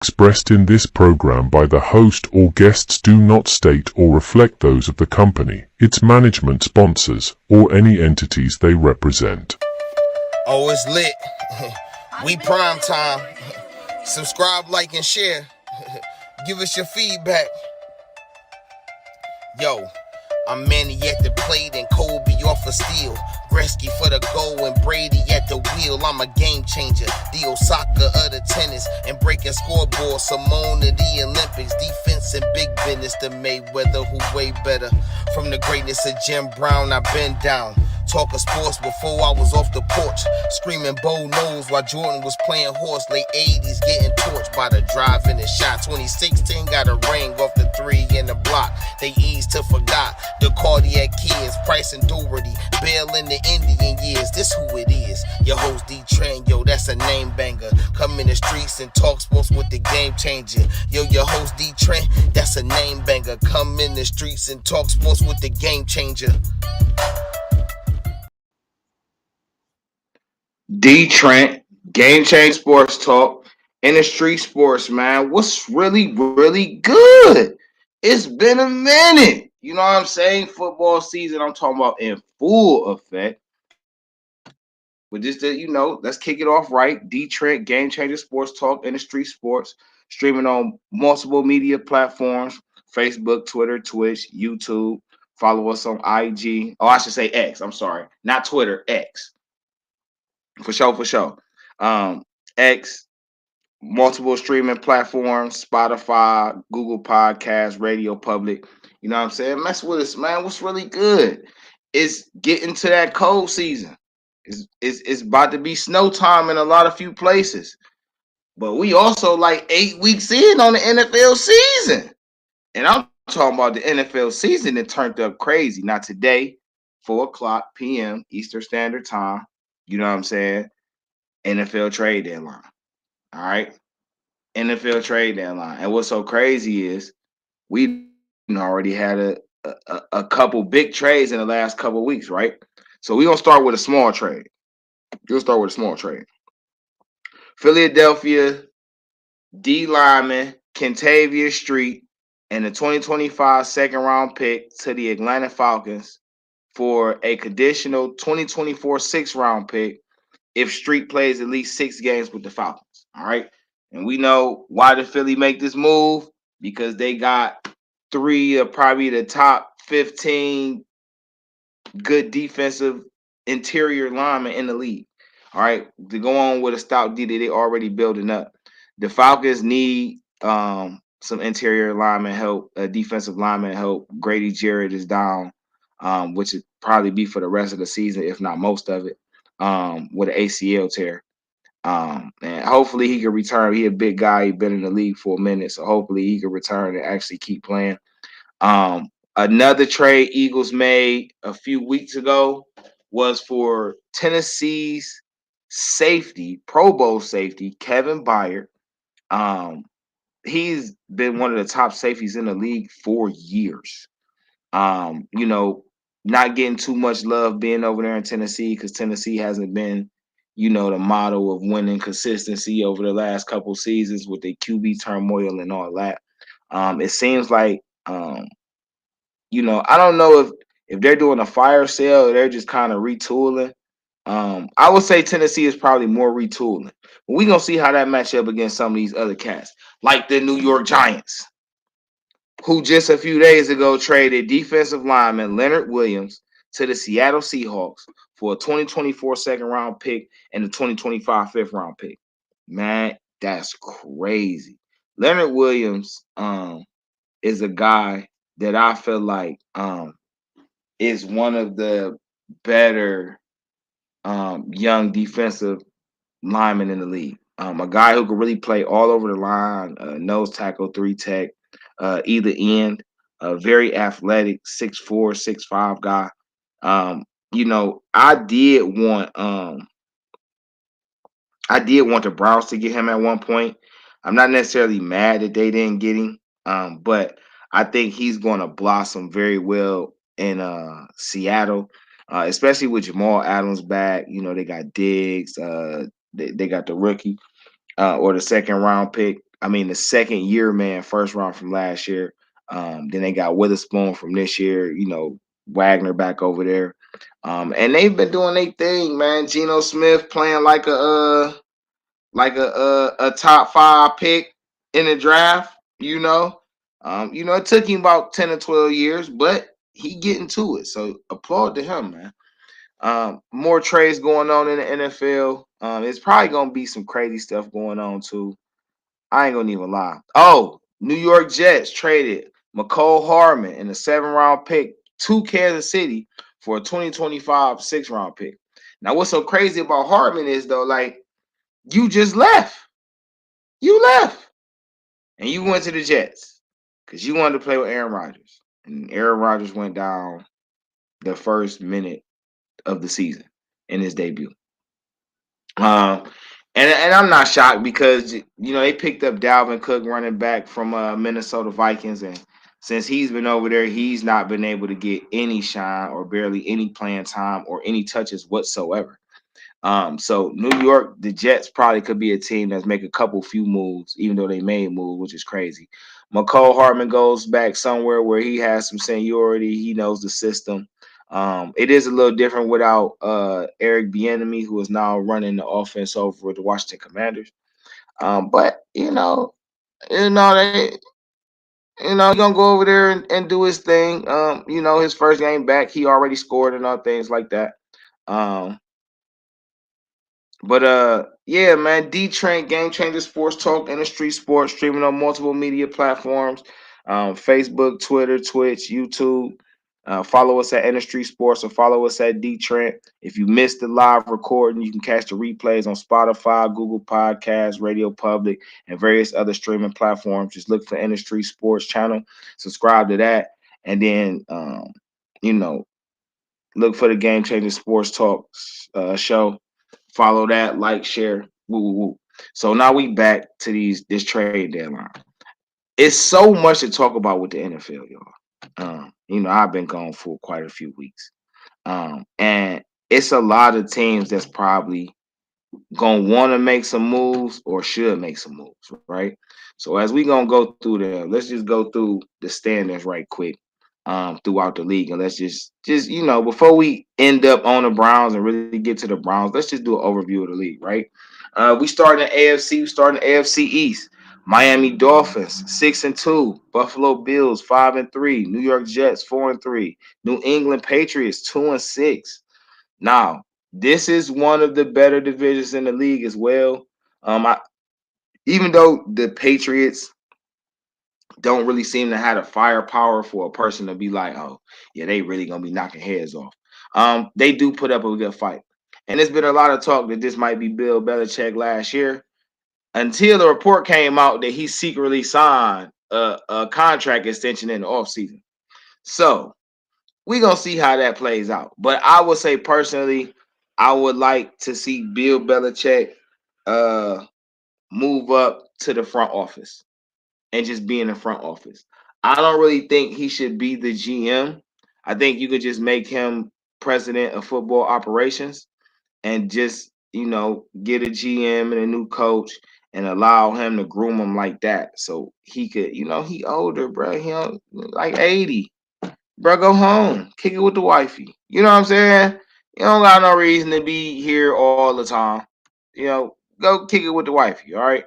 expressed in this program by the host or guests do not state or reflect those of the company, its management, sponsors, or any entities they represent. Oh, it's lit. We prime time. Subscribe, like, and share. Give us your feedback. Yo, I'm Manny at the plate and Kobe off a steal. Gretzky for the goal and Brady at the wheel. I'm a game changer, the Osaka of the tennis. And breaking scoreboard, Simone of the Olympics. Defense and big business, the Mayweather who way better. From the greatness of Jim Brown, I've been down. Talking sports before I was off the porch. Screaming Bo knows while Jordan was playing horse. Late 80s getting torched by the drive and the shot. 2016 got a ring off the three in the block. They eased to forgot the cardiac kids. Price and Doherty, Bale in the Indian years. This who it is. Your host DeeTrynt, yo, that's a name banger. Come in the streets and talk sports with the game changer. Yo, your host DeeTrynt, that's a name banger. Come in the streets and talk sports with the game changer. DeeTrynt, Game Change Sports Talk, in the street sports, man. What's really good? It's been a minute. You know what I'm saying? Football season, I'm talking about in full effect. But just to, let's kick it off right. DeeTrynt, Game Changer Sports Talk, in the street sports, streaming on multiple media platforms: Facebook, Twitter, Twitch, YouTube. Follow us on IG. Oh, I should say X. I'm sorry. Not Twitter, X. For sure. X, multiple streaming platforms, Spotify, Google Podcasts, Radio Public. You know what I'm saying? Mess with us, man. What's really good is getting to that cold season. It's about to be snow time in a few places. But we also like 8 weeks in on the NFL season. And I'm talking about the NFL season that turned up crazy. Not today, 4:00 p.m. Eastern Standard Time. You know what I'm saying? NFL trade deadline. All right. NFL trade deadline. And what's so crazy is we already had a couple big trades in the last couple of weeks, right? So we're going to start with a small trade. We'll start with a small trade. Philadelphia, D lineman, Kentavious Street, and the 2025 second round pick to the Atlanta Falcons for a conditional 2024 sixth round pick if Street plays at least 6 games with the Falcons. All right. And we know why did Philly make this move? Because they got 3 of probably the top 15 good defensive interior linemen in the league. All right. To go on with a stout D that they already building up. The Falcons need some interior lineman help, defensive lineman help. Grady Jarrett is down, which would probably be for the rest of the season, if not most of it, with an ACL tear. And hopefully he can return. He a big guy. He's been in the league for a minute, so hopefully he can return and actually keep playing. Another trade Eagles made a few weeks ago was for Tennessee's safety, Pro Bowl safety, Kevin Byard. He's been one of the top safeties in the league for years. Not getting too much love being over there in Tennessee because Tennessee hasn't been, the model of winning consistency over the last couple seasons with the QB turmoil and all that. It seems like, I don't know if they're doing a fire sale or they're just kind of retooling. I would say Tennessee is probably more retooling. But we're going to see how that match up against some of these other cats, like the New York Giants, who just a few days ago traded defensive lineman Leonard Williams to the Seattle Seahawks for a 2024 second round pick and a 2025 fifth round pick. Man, that's crazy. Leonard Williams is a guy that I feel like is one of the better young defensive linemen in the league. A guy who can really play all over the line, nose tackle, 3 tech, either end, very athletic, 6'4", 6'5" guy. I did want the Browns to get him at one point. I'm not necessarily mad that they didn't get him, but I think he's going to blossom very well in Seattle, especially with Jamal Adams back. They got Diggs. They got the rookie or the second round pick the second year man, first round from last year. Then they got Witherspoon from this year. Wagner back over there. And they've been doing their thing, man. Geno Smith playing like a top 5 pick in the draft. It took him about 10 or 12 years, but he getting to it. So applaud to him, man. More trades going on in the NFL. It's probably gonna be some crazy stuff going on too. I ain't gonna even lie. Oh, New York Jets traded McCole Hardman in a 7-round pick to Kansas City for a 2025 6-round pick. Now, what's so crazy about Hardman is though, like, you just left. You left. And you went to the Jets because you wanted to play with Aaron Rodgers. And Aaron Rodgers went down the first minute of the season in his debut. And I'm not shocked because they picked up Dalvin Cook, running back from Minnesota Vikings, and since he's been over there, he's not been able to get any shine or barely any playing time or any touches whatsoever. So New York, the Jets probably could be a team that's make a few moves, even though they made moves, which is crazy. McCole Hardman goes back somewhere where he has some seniority. He knows the system. It is a little different without Eric Bieniemy, who is now running the offense over with the Washington Commanders. But he's gonna go over there and do his thing. His first game back, he already scored and all things like that. But yeah, man, DeeTrynt, Game Changer Sports Talk, Industry Sports, streaming on multiple media platforms, Facebook, Twitter, Twitch, YouTube. Follow us at Industry Sports or follow us at DeeTrynt. If you missed the live recording, you can catch the replays on Spotify, Google Podcasts, Radio Public, and various other streaming platforms. Just look for Industry Sports channel, subscribe to that, and then look for the Game Changer Sports Talk show. Follow that, like, share. Woo, woo, woo. So now we back to this trade deadline. It's so much to talk about with the NFL, y'all. I've been gone for quite a few weeks. And it's a lot of teams that's probably gonna want to make some moves or should make some moves, right? So as we gonna go through there, let's just go through the standings right quick throughout the league, and let's just before we end up on the Browns and really get to the Browns, let's just do an overview of the league, right? We start in AFC. We start in AFC East. Miami Dolphins 6-2, Buffalo Bills 5-3, New York Jets 4-3, New England Patriots 2-6. Now, this is one of the better divisions in the league as well. Even though the Patriots don't really seem to have the firepower for a person to be like, oh, yeah, they really gonna be knocking heads off. They do put up a good fight. And there's been a lot of talk that this might be Bill Belichick last year until the report came out that he secretly signed a contract extension in the offseason. So we're going to see how that plays out. But I would say personally, I would like to see Bill Belichick move up to the front office and just be in the front office. I don't really think he should be the GM. I think you could just make him president of football operations and just, get a GM and a new coach and allow him to groom him like that. So he could, he older, bro. He like 80. Bro, go home. Kick it with the wifey. You know what I'm saying? You don't got no reason to be here all the time. Go kick it with the wifey, all right?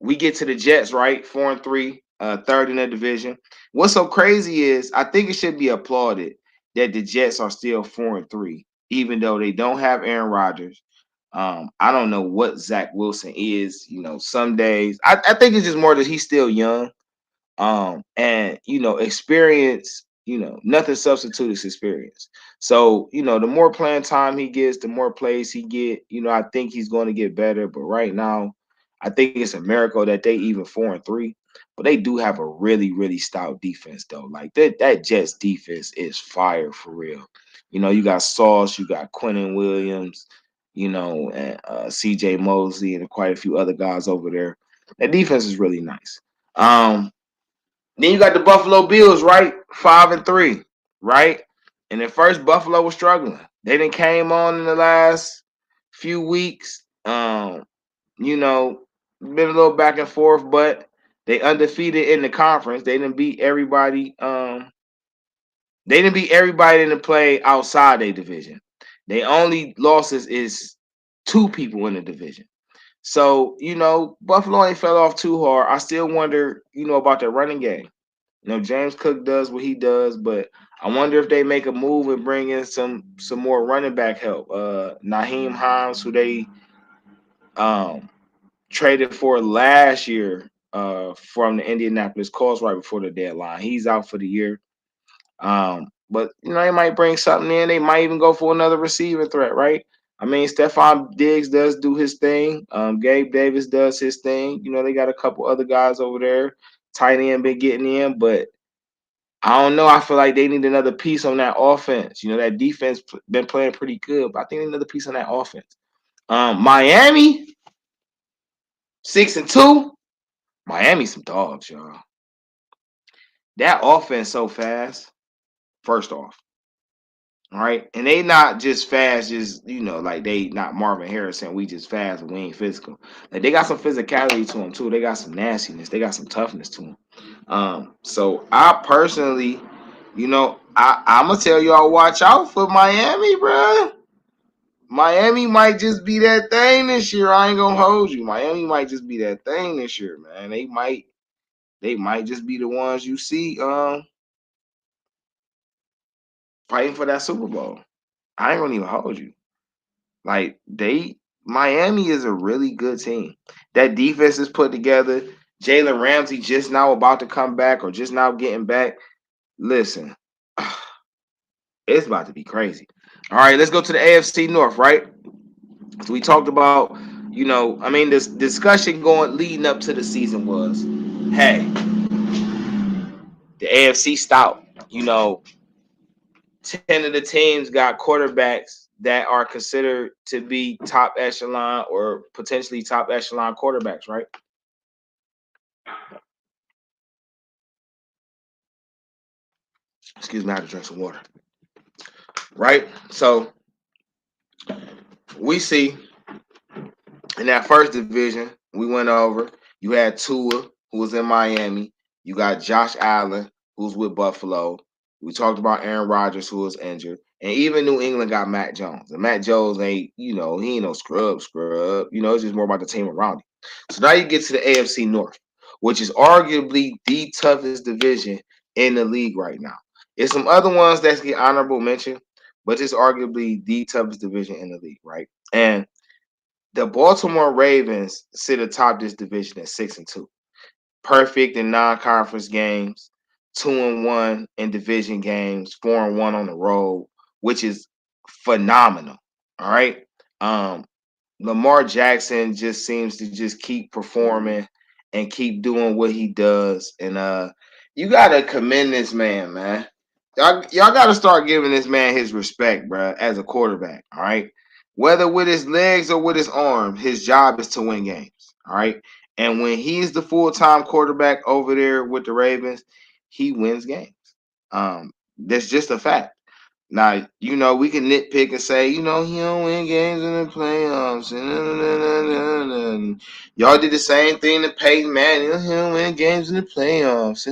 We get to the Jets, right? 4-3, third in the division. What's so crazy is I think it should be applauded that the Jets are still 4-3, even though they don't have Aaron Rodgers. I don't know what Zach Wilson is. Some days I think it's just more that he's still young. And experience, nothing substitutes experience. So, the more playing time he gets, the more plays he get, I think he's going to get better. But right now, I think it's a miracle that they even 4-3. But they do have a really, really stout defense, though. Like that Jets defense is fire for real. You got Sauce, you got Quentin Williams, and CJ Mosley and quite a few other guys over there. That defense is really nice. Then you got the Buffalo Bills, right? 5-3, right? And at first, Buffalo was struggling. They didn't came on in the last few weeks. You know, been a little back and forth, but they undefeated in the conference. They didn't beat everybody. They didn't beat everybody in the play outside their division. They only losses is two people in the division. So, Buffalo ain't fell off too hard. I still wonder, about their running game. James Cook does what he does, but I wonder if they make a move and bring in some more running back help. Naheem Hines, who they um, traded for last year from the Indianapolis Colts right before the deadline. He's out for the year. But they might bring something in. They might even go for another receiver threat, right? I mean, Stephon Diggs does do his thing. Gabe Davis does his thing. They got a couple other guys over there. Tight end been getting in, but I don't know. I feel like they need another piece on that offense. That defense been playing pretty good, but I think they need another piece on that offense. Miami, 6-2. Miami some dogs, y'all. That offense so fast. First off. All right. And they not just fast, just like they not Marvin Harrison. We just fast and we ain't physical. Like they got some physicality to them too. They got some nastiness. They got some toughness to them. So I personally, I'm gonna tell y'all watch out for Miami, bro. Miami might just be that thing this year. I ain't gonna hold you. Miami might just be that thing this year, man. They might just be the ones you see fighting for that Super Bowl. I ain't gonna even hold you. Like Miami is a really good team. That defense is put together. Jalen Ramsey just now about to come back or just now getting back. Listen, it's about to be crazy. All right, let's go to the AFC North, right? So we talked about, this discussion going leading up to the season was, hey, the AFC stout. 10 of the teams got quarterbacks that are considered to be top echelon or potentially top echelon quarterbacks, right? Excuse me, I had to drink some water. Right? So we see in that first division, we went over. You had Tua, who was in Miami. You got Josh Allen, who's with Buffalo. We talked about Aaron Rodgers, who was injured. And even New England got Matt Jones. And Matt Jones ain't, he ain't no scrub. It's just more about the team around him. So now you get to the AFC North, which is arguably the toughest division in the league right now. There's some other ones that get honorable mention, but it's arguably the toughest division in the league, right? And the Baltimore Ravens sit atop this division at 6-2. Perfect in non-conference games, 2-1 in division games, 4-1 on the road, which is phenomenal. All right. Lamar Jackson just seems to just keep performing and keep doing what he does. And you gotta commend this man. Y'all gotta start giving this man his respect, bro, as a quarterback. All right. Whether with his legs or with his arm, his job is to win games. All right. And when he's the full-time quarterback over there with the Ravens, he wins games. That's just a fact. Now, we can nitpick and say, he don't win games in the playoffs. And y'all did the same thing to Peyton Manning. He don't win games in the playoffs.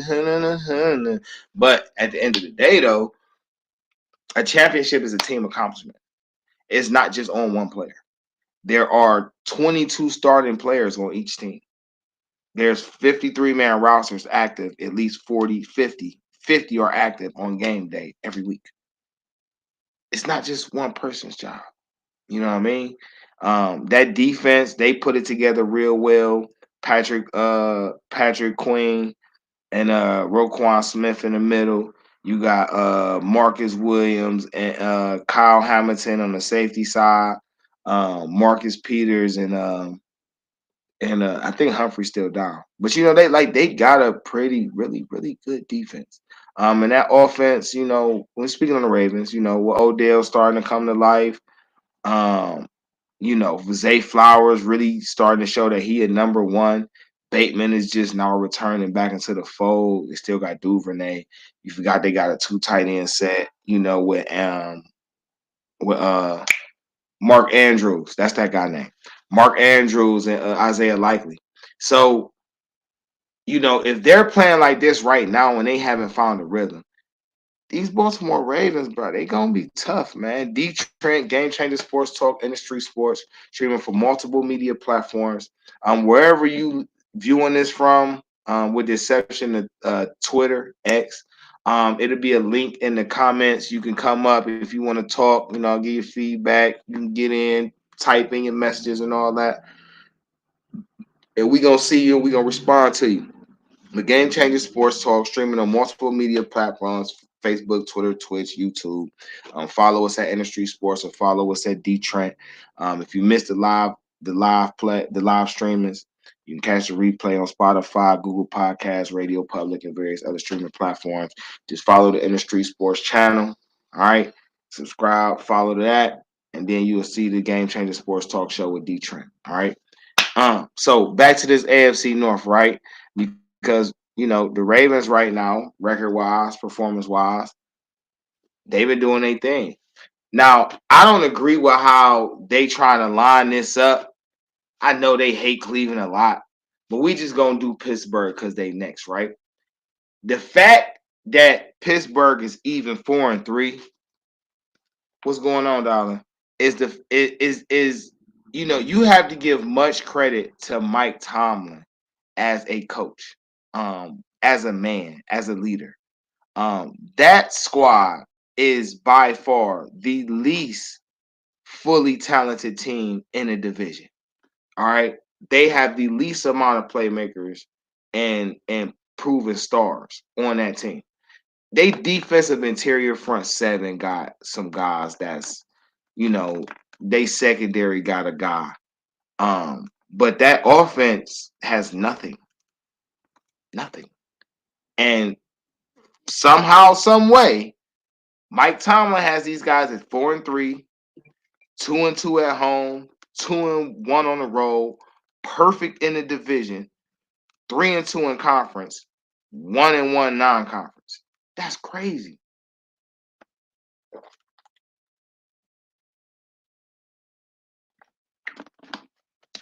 But at the end of the day, though, a championship is a team accomplishment. It's not just on one player. There are 22 starting players on each team. There's 53-man rosters active, at least 40, 50. 50 are active on game day every week. It's not just one person's job. You know what I mean? That defense, they put it together real well. Patrick Queen and Roquan Smith in the middle. You got Marcus Williams and Kyle Hamilton on the safety side. Marcus Peters and I think Humphrey's still down. But they got a pretty, really, really good defense. And that offense, when speaking on the Ravens, with Odell starting to come to life, Zay Flowers really starting to show that he is number one. Bateman is just now returning back into the fold. They still got Duvernay. You forgot they got a 2 tight end set, with Mark Andrews. That's that guy name. Mark Andrews and Isaiah Likely. So, if they're playing like this right now and they haven't found a rhythm, these Baltimore Ravens, bro, they gonna be tough, man. DeeTrynt, Game Changer Sports Talk, Industry Sports, streaming for multiple media platforms. Wherever you viewing this from, with the exception of Twitter, X, it'll be a link in the comments. You can come up if you want to talk. I'll give you feedback. You can get in, type in your messages and all that, and we gonna see you. We gonna respond to you. The Game Changer Sports Talk, streaming on multiple media platforms: Facebook, Twitter, Twitch, YouTube. Follow us at Industry Sports or follow us at DeeTrynt. If you missed the live streamings, you can catch the replay on Spotify, Google Podcasts, Radio Public, and various other streaming platforms. Just follow the Industry Sports channel. All right. Subscribe, follow that, and then you will see the Game Changer Sports Talk show with DeeTrynt. All right. So back to this AFC North, right? Because the Ravens right now, record-wise, performance-wise, they've been doing their thing. Now, I don't agree with how they try to line this up. I know they hate Cleveland a lot, but we just gonna do Pittsburgh because they next, right? The fact that Pittsburgh is even 4-3, what's going on, darling? You have to give much credit to Mike Tomlin as a coach, as a man, as a leader. That squad is by far the least fully talented team in the division. All right. They have the least amount of playmakers and proven stars on that team. They defensive interior front seven got some guys that's, they secondary got a guy. But that offense has nothing. Nothing. And somehow, some way, Mike Tomlin has these guys at 4-3, 2-2 at home, 2-1 on the road, perfect in the division, 3-2 in conference, 1-1 non-conference. That's crazy.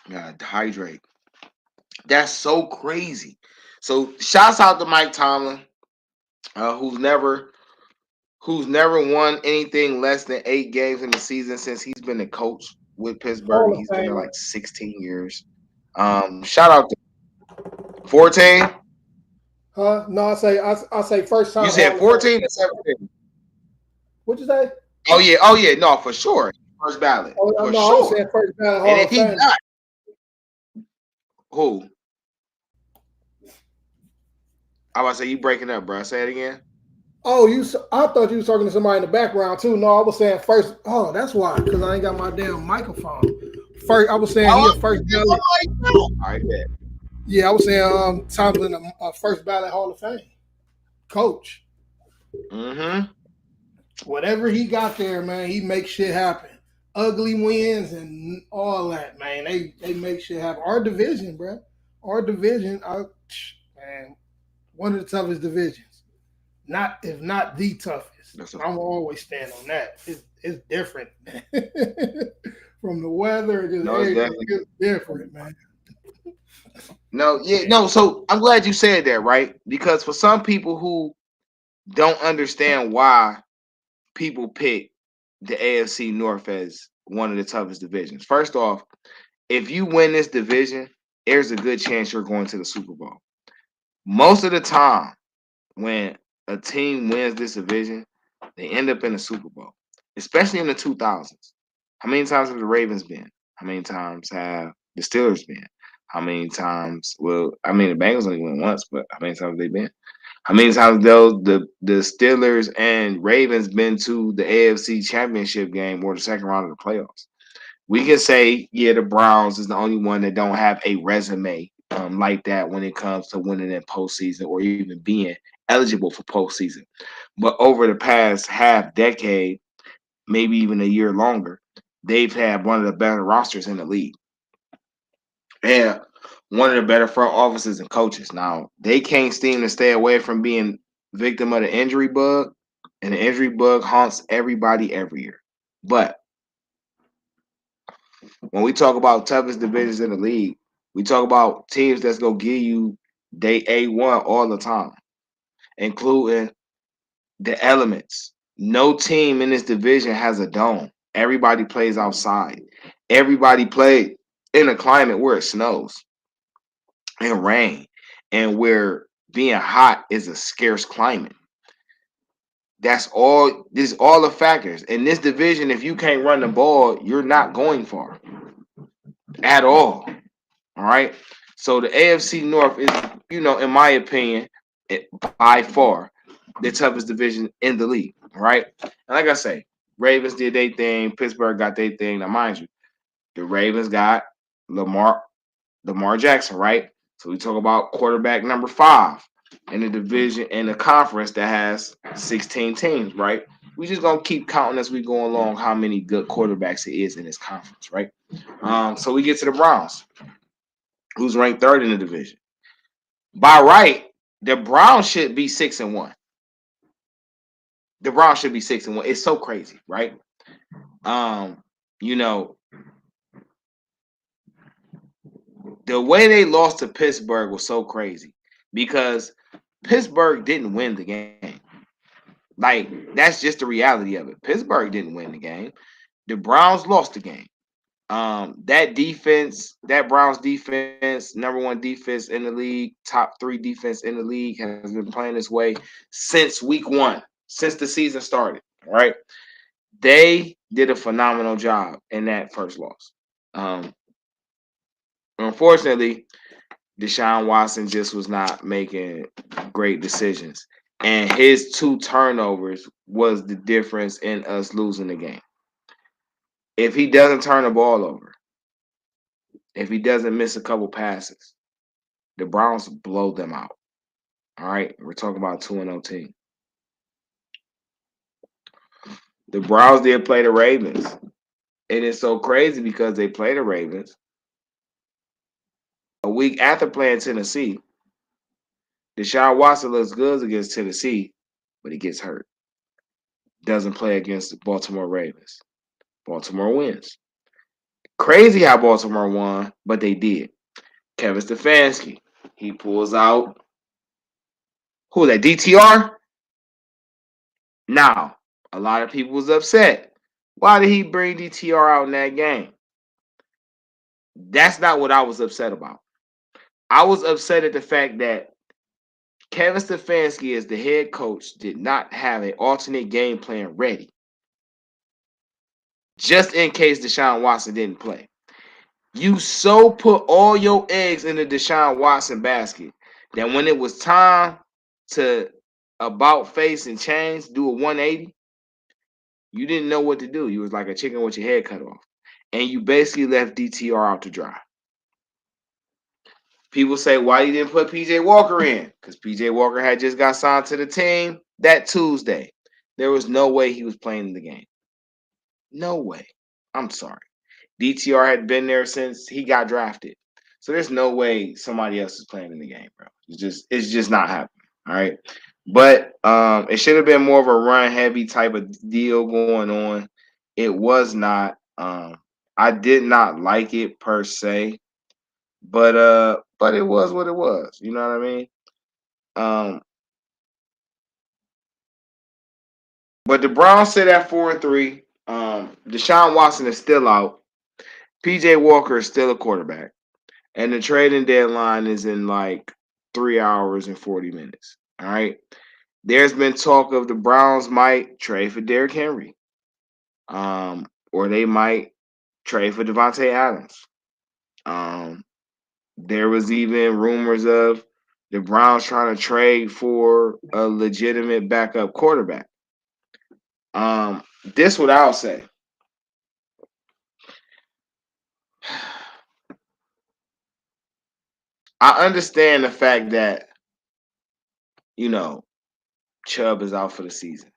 Gotta hydrate. That's so crazy. So shouts out to Mike Tomlin, who's never won anything less than 8 games in the season since he's been a coach with Pittsburgh. Hall of He's been there Famer. like 16 years. Shout out to 14. Huh? No, I say first time. You said 14 or 17? What'd you say? Oh yeah, no, for sure. First ballot. Oh, For no, sure. I was saying first ballot Hall And of if he's Fame. not, who? I was say you breaking up, bro. Say it again. Oh, I thought you was talking to somebody in the background too. No, I was saying first. Oh, that's why, because I ain't got my damn microphone. First, I was saying he a first ballot. All right, bet. Yeah, I was saying Tomlin a first ballot Hall of Fame coach. Mm-hmm. Whatever he got there, man, he makes shit happen. Ugly wins and all that, man. They make shit happen. Our division, bro. Our division, man, one of the toughest divisions. If not the toughest. I'm always stand on that. It's different from the weather. It's different, man. No. So I'm glad you said that, right? Because for some people who don't understand why people pick the AFC North as one of the toughest divisions. First off, if you win this division, there's a good chance you're going to the Super Bowl. Most of the time, when a team wins this division, they end up in the Super Bowl, especially in the 2000s. How many times have the Ravens been? How many times have the Steelers been? How many times? Well, I mean, the Bengals only went once, but how many times have they been? How many times the Steelers and Ravens been to the AFC Championship game or the second round of the playoffs? We can say, yeah, the Browns is the only one that don't have a resume like that when it comes to winning in postseason or even being eligible for postseason. But over the past half decade, maybe even a year longer, they've had one of the better rosters in the league. And one of the better front offices and coaches. Now, they can't seem to stay away from being victim of the injury bug, and the injury bug haunts everybody every year. But when we talk about toughest divisions in the league, We talk about teams that's gonna give you day A1 all the time, including the elements. No team in this division has a dome. Everybody plays outside. Everybody plays in a climate where it snows and rain, and where being hot is a scarce climate. That's all. This is all the factors in this division. If you can't run the ball, you're not going far at all. All right. So the AFC North is, in my opinion, by far the toughest division in the league. All right. And like I say, Ravens did their thing. Pittsburgh got their thing. Now, mind you, the Ravens got Lamar Jackson, right? So we talk about quarterback number 5 in the division in the conference that has 16 teams, right? We just gonna keep counting as we go along how many good quarterbacks it is in this conference, right? So we get to the Browns, who's ranked 3rd in the division. By right, the Browns should be 6-1. The Browns should be 6-1. It's so crazy, right? You know, the way they lost to Pittsburgh was so crazy because Pittsburgh didn't win the game. Like, that's just the reality of it. Pittsburgh didn't win the game. The Browns lost the game. That defense, that Browns defense, number 1 defense in the league, top 3 defense in the league, has been playing this way since week 1, since the season started. Right? They did a phenomenal job in that first loss. Unfortunately, Deshaun Watson just was not making great decisions, and his 2 turnovers was the difference in us losing the game. If he doesn't turn the ball over, if he doesn't miss a couple passes, the Browns blow them out. All right, we're talking about 2-0 team. The Browns did play the Ravens, and it's so crazy because they play the Ravens a week after playing Tennessee. Deshaun Watson looks good against Tennessee, but he gets hurt. Doesn't play against the Baltimore Ravens. Baltimore wins. Crazy how Baltimore won, but they did. Kevin Stefanski, he pulls out, who that, DTR? Now, a lot of people was upset. Why did he bring DTR out in that game? That's not what I was upset about. I was upset at the fact that Kevin Stefanski, as the head coach, did not have an alternate game plan ready, just in case Deshaun Watson didn't play. You so put all your eggs in the Deshaun Watson basket that when it was time to about face and change, do a 180, you didn't know what to do. You was like a chicken with your head cut off. And you basically left DTR out to dry. People say, why you didn't put PJ Walker in? Because PJ Walker had just got signed to the team that Tuesday. There was no way he was playing in the game. No way. I'm sorry. DTR had been there since he got drafted. So there's no way somebody else is playing in the game, bro. It's just not happening. All right. But it should have been more of a run heavy type of deal going on. It was not. I did not like it per se, but it was what it was. You know what I mean? But the Browns sit at 4-3. Deshaun Watson is still out. PJ Walker is still a quarterback. And the trading deadline is in like 3 hours and 40 minutes. All right. There's been talk of the Browns might trade for Derrick Henry. Or they might trade for Devontae Adams. There was even rumors of the Browns trying to trade for a legitimate backup quarterback. This what I'll say. I understand the fact that, Chubb is out for the season.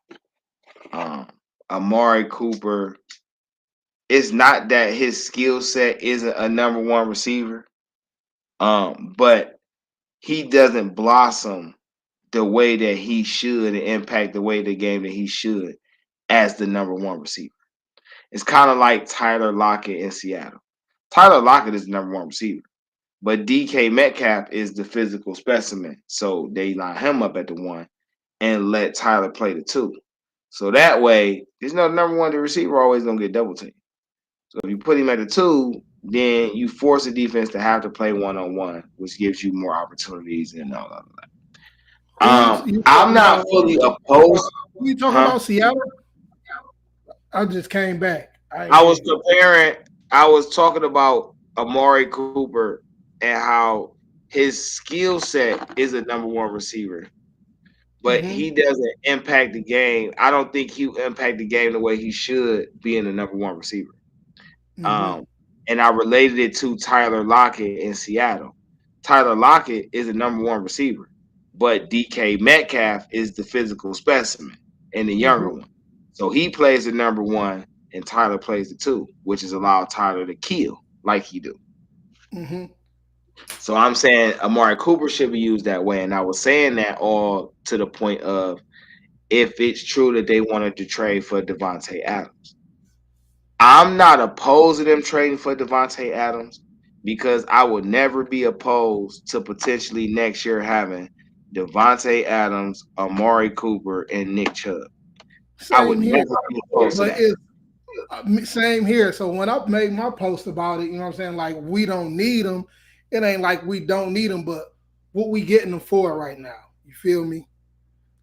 Amari Cooper, it's not that his skill set isn't a number 1 receiver, but he doesn't blossom the way that he should and impact the way the game that he should as the number 1 receiver. It's kind of like Tyler Lockett in Seattle. Tyler Lockett is the number 1 receiver. But DK Metcalf is the physical specimen. So they line him up at the 1 and let Tyler play the 2. So that way, there's no number one, the receiver always gonna get double teamed. So if you put him at the 2, then you force the defense to have to play 1-on-1, which gives you more opportunities and all of that. You I'm talking not about? fully opposed, Who you talking huh? about? Seattle? I just came back. I ain't I was hear you. comparing, I was talking about Amari Cooper and how his skill set is a number one receiver, but he Mm-hmm. doesn't impact the game. I don't think he'll impact the game the way he should being the number one receiver. Mm-hmm. Um, and I related it to Tyler Lockett in Seattle. Tyler Lockett is the number one receiver, but DK Metcalf is the physical specimen and the younger Mm-hmm. one. So he plays the number one, and Tyler plays the 2, which is allow Tyler to kill like he do. Mm-hmm. So I'm saying Amari Cooper should be used that way, and I was saying that all to the point of if it's true that they wanted to trade for Devontae Adams. I'm not opposed to them trading for Devontae Adams because I would never be opposed to potentially next year having Devontae Adams, Amari Cooper, and Nick Chubb. I would Same here, never be opposed to but that. it's same here. So when I made my post about it, you know what I'm saying? Like we don't need them. It ain't like we don't need them, but what we getting them for right now? You feel me?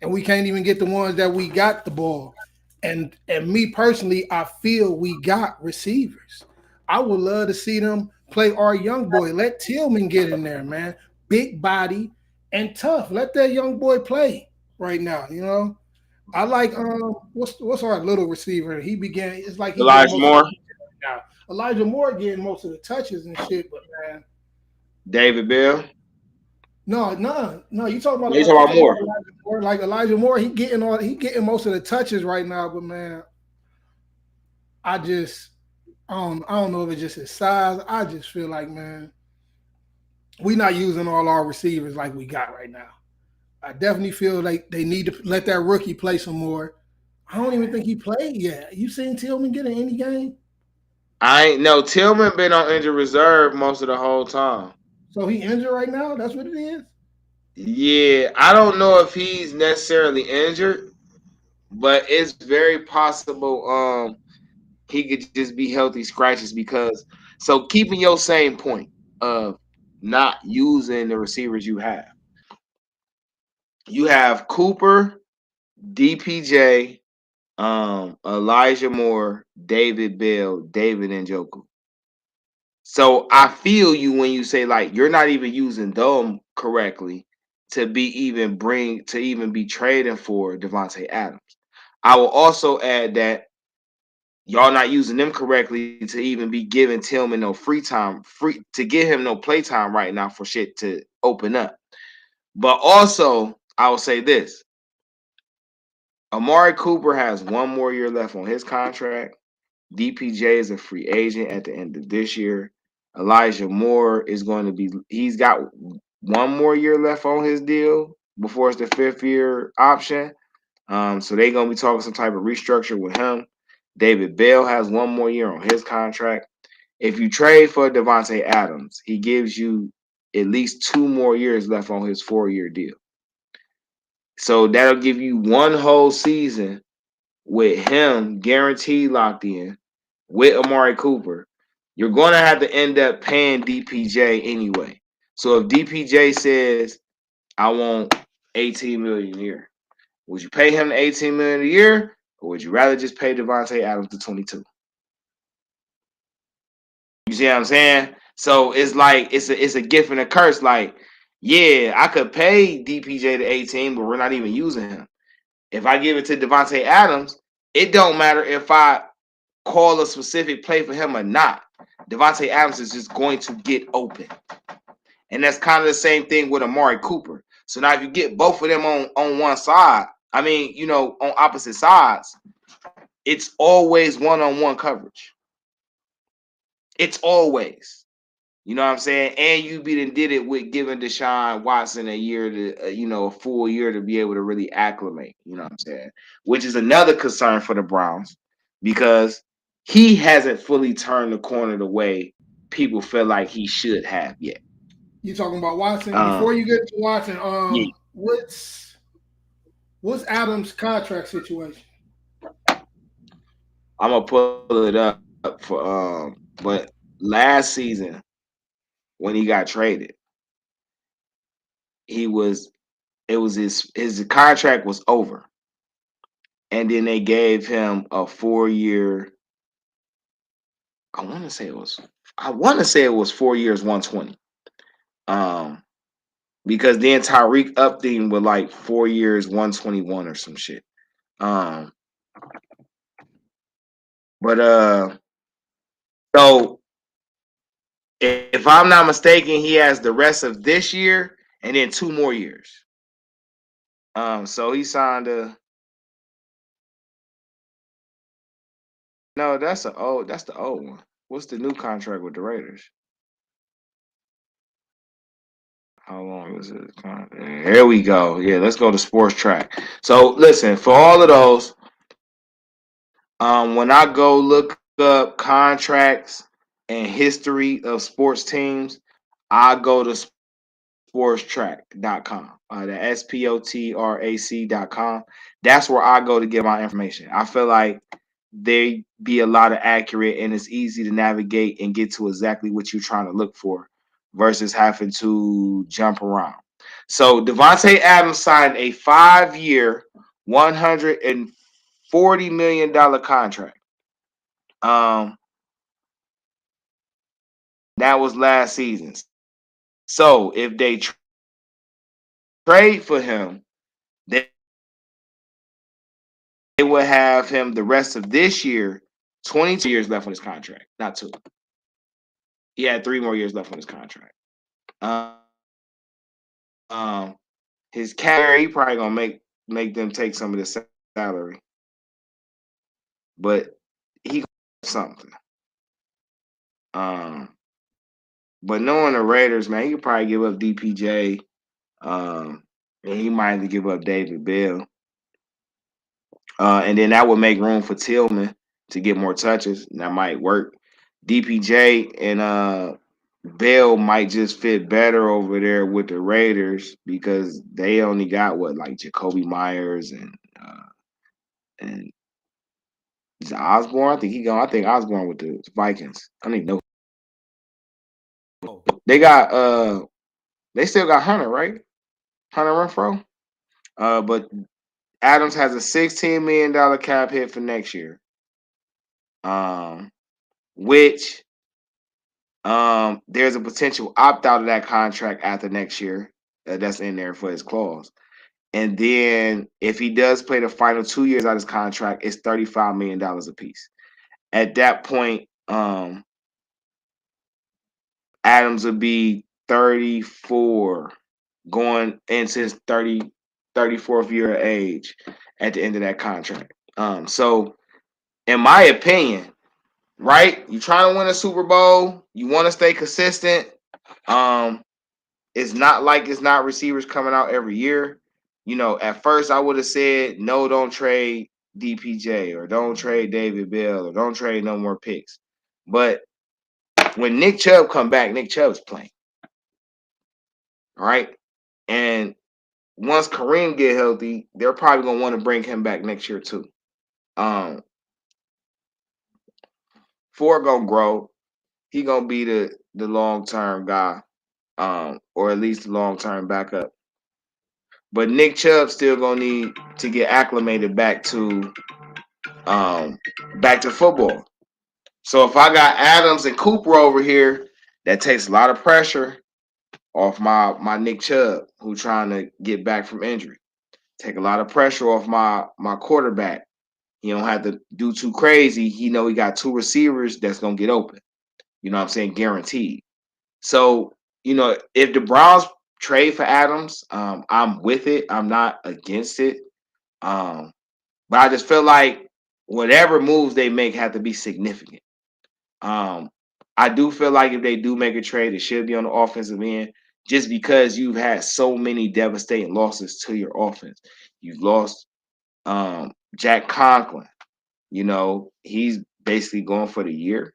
And we can't even get the ones that we got the ball. And me personally, I feel we got receivers. I would love to see them play our young boy. Let Tillman get in there, man. Big body and tough. Let that young boy play right now. You know, I like what's our little receiver? He began. It's like he getting Elijah most of Moore, the now. Elijah Moore getting most of the touches and shit, but man, David Bell. no, no, no. You talking No, you about? talking You about talking Moore. about Elijah Moore? Like Elijah Moore, he getting most of the touches right now. But man, I just I don't know if it's just his size. I just feel like man, we not using all our receivers like we got right now. I definitely feel like they need to let that rookie play some more. I don't even think he played yet. You seen Tillman get in any game? I ain't no Tillman been on injured reserve most of the whole time. So he injured right now. That's what it is. Yeah, I don't know if he's necessarily injured, but it's very possible he could just be healthy scratches because so keeping your same point of not using the receivers you have. You have Cooper, DPJ, Elijah Moore, David Bell, David Njoku. So I feel you when you say like you're not even using them correctly to even be trading for Devontae Adams. I will also add that y'all not using them correctly to even be giving Tillman no free to give him no playtime right now for shit to open up. But also, I will say this: Amari Cooper has one more year left on his contract. DPJ is a free agent at the end of this year. Elijah Moore is going to he's got one more year left on his deal before it's the 5th year option. So they're going to be talking some type of restructure with him. David Bell has one more year on his contract. If you trade for Devontae Adams, he gives you at least 2 more years left on his 4-year deal. So that'll give you one whole season with him guaranteed locked in with Amari Cooper. You're going to have to end up paying DPJ anyway. So if DPJ says, I want 18 million a year, would you pay him the 18 million a year, or would you rather just pay Devontae Adams the 22? You see what I'm saying? So it's like it's a gift and a curse. Like, yeah, I could pay DPJ the 18, but we're not even using him. If I give it to Devontae Adams, it don't matter if I call a specific play for him or not. Devontae Adams is just going to get open. And that's kind of the same thing with Amari Cooper. So now if you get both of them on one side, I mean, on opposite sides, it's always one-on-one coverage. It's always. You know what I'm saying? And you did it with giving Deshaun Watson a year to, a full year to be able to really acclimate. You know what I'm saying? Which is another concern for the Browns because he hasn't fully turned the corner the way people feel like he should have yet. You talking about Watson? Um, Before you get to Watson, yeah, what's Adams' contract situation? I'm gonna pull it up for but last season when he got traded, he was it was his contract was over, and then they gave him a 4 year. I want to say it was. I want to say it was 4 years, 120. Um, because then Tyreek upped him with like 4 years, 121 or some shit. Um, but so if I'm not mistaken, he has the rest of this year and then 2 more years. So he signed a. No, that's the old one. What's the new contract with the Raiders? How long is it? There we go. Yeah, let's go to Sports Track. So listen, for all of those, when I go look up contracts and history of sports teams, I go to sportstrack.com. The SPOTRAC.com. That's where I go to get my information. I feel like they be a lot of accurate and it's easy to navigate and get to exactly what you're trying to look for versus having to jump around. So Devontae Adams signed a 5-year, $140 million contract. Um, that was last season. So if they trade for him, they would have him the rest of this year, 22 years left on his contract, not two. He had 3 more years left on his contract. Um, um his carry, he probably gonna make them take some of the salary, but he got something. Um, but knowing the Raiders, man, he could probably give up DPJ. And he might have to give up David Bell. And then that would make room for Tillman to get more touches. And that might work. DPJ and Bell might just fit better over there with the Raiders because they only got like Jacoby Myers and is it Osborne? I think Osborne with the Vikings. I don't even know. They got they still got Hunter, right? Hunter Renfro. But Adams has a $16 million cap hit for next year. Which there's a potential opt out of that contract after next year. That's in there for his clause. And then if he does play the final 2 years out of his contract, it's $35 million apiece. At that point, Adams would be 34, going into his 34th year of age at the end of that contract. So in my opinion, right, you trying to win a Super Bowl, you want to stay consistent. It's not like it's not receivers coming out every year. At first I would have said, no, don't trade DPJ or don't trade David Bell or don't trade no more picks. But when Nick Chubb come back, Nick Chubb's playing. All right. And once Kareem get healthy, they're probably going to want to bring him back next year too. Ford going to grow. He going to be the long-term guy, or at least the long-term backup. But Nick Chubb still gonna need to get acclimated back to football. So if I got Adams and Cooper over here, that takes a lot of pressure off my Nick Chubb, who trying to get back from injury. Take a lot of pressure off my quarterback. He don't have to do too crazy. He got two receivers that's gonna get open. You know what I'm saying? Guaranteed. So, if the Browns trade for Adams, I'm with it. I'm not against it. But I just feel like whatever moves they make have to be significant. I do feel like if they do make a trade, it should be on the offensive end, just because you've had so many devastating losses to your offense. You've lost Jack Conklin. He's basically going for the year.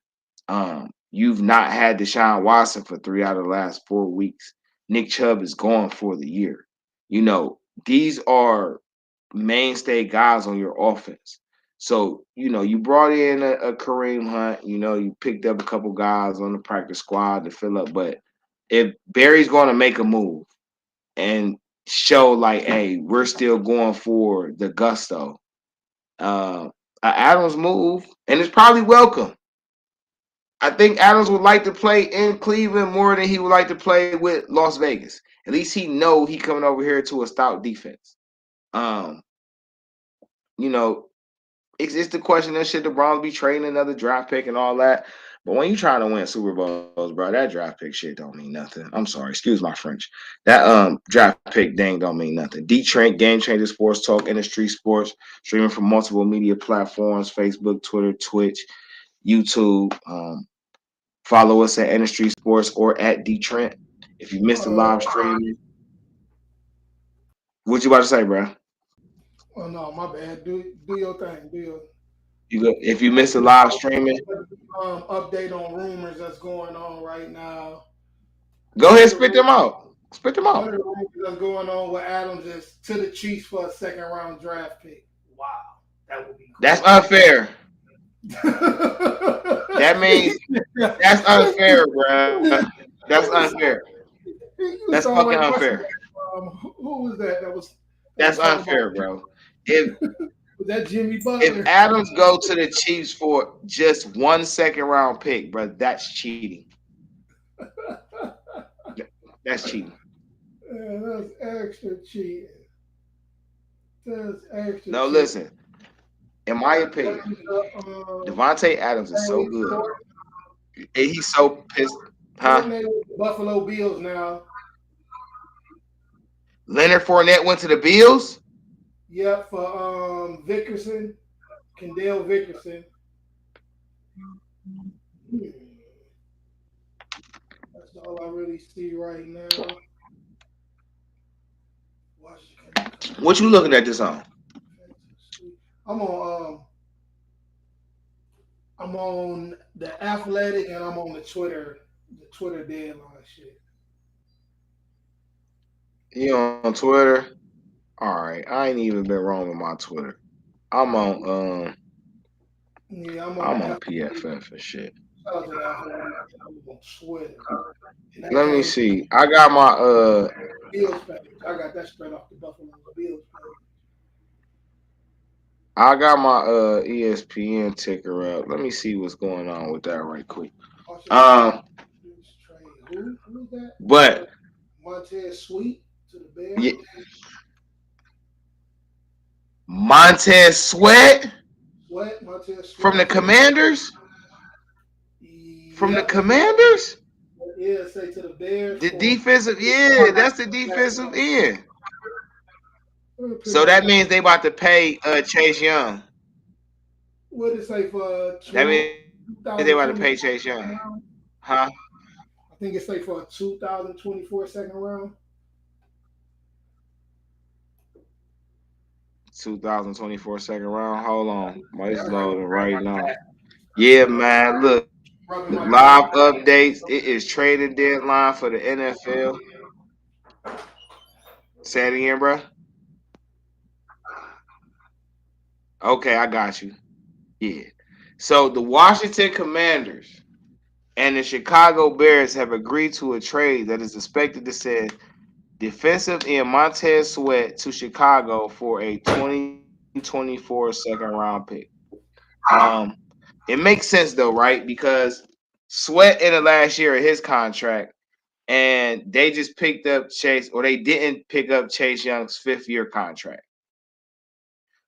You've not had Deshaun Watson for 3 out of the last 4 weeks. Nick Chubb is gone for the year. You know, these are mainstay guys on your offense. So, you know, you brought in a Kareem Hunt, you know, you picked up a couple guys on the practice squad to fill up. But if Barry's going to make a move and show like, hey, we're still going for the gusto, a Adams move, and it's probably welcome. I think Adams would like to play in Cleveland more than he would like to play with Las Vegas. At least he know he coming over here to a stout defense. Um, you know, it's the question that should the Browns be trading another draft pick and all that. But when you trying to win Super Bowls, bro, that draft pick shit don't mean nothing. I'm sorry, excuse my French. That draft pick dang don't mean nothing. DeeTrynt, Game Changer Sports Talk, Industry Sports, streaming from multiple media platforms: Facebook, Twitter, Twitch, YouTube. Follow us at InDaStreetzSportz or at DeeTrynt. If you missed the live stream, what you about to say, bro? Oh no, my bad. Do your thing. Do your If you missed the live streaming, update on rumors that's going on right now. go One ahead, of the spit them rumors, out. Spit them one out. of the rumors that's going on with Adams is to the Chiefs for a second round draft pick. Wow, that would be That's crazy. unfair. That means that's unfair, bro. That's unfair. You That's sound fucking like unfair. who was that? That was That's talking about unfair, bro. If was that Jimmy if Butler? Adams go to the Chiefs for just 1 second round pick, bro, that's cheating. That's cheating. Yeah, that's extra cheating. That's extra No, cheating. listen. In my opinion, Devontae Adams is so good. And he's so pissed. Huh? Coordinator with the Buffalo Bills now. Leonard Fournette went to the Bills. Yep, for Vickerson, Kendall Vickerson. That's all I really see right now. What you looking at this on? I'm on the Athletic and I'm on the Twitter deadline shit. You on Twitter? All right, I ain't even been wrong with my Twitter. I'm on Yeah, I'm on I'm the on Athletic. PFF and shit. Shout out to the Athletic. I'm on Twitter. And that Let me came see. I got my Bills page. I got that straight off the Buffalo Bills page. I got my ESPN ticker up. Let me see what's going on with that right quick. Who's that? But Montez Sweet to the Bears. yeah, Montez Sweat Montez Sweat from the Commanders. From the Commanders. Yeah, say to the Bears. The defensive, yeah, that's the defensive end. So that means they about to pay Chase Young. What did it say for? That means they about to pay Chase Young, huh? I think it's like for a 2024 second round. 2024 second round. Hold on, it's loading right now. Yeah, man. Look, live updates. It is trading deadline for the NFL. Say it again, bro. Okay, I got you. Yeah. So the Washington Commanders and the Chicago Bears have agreed to a trade that is expected to send defensive end Montez Sweat to Chicago for a 2024 second round pick. It makes sense though, right? Because Sweat in the last year of his contract, and they just picked up Chase, or they didn't pick up Chase Young's 5th-year contract,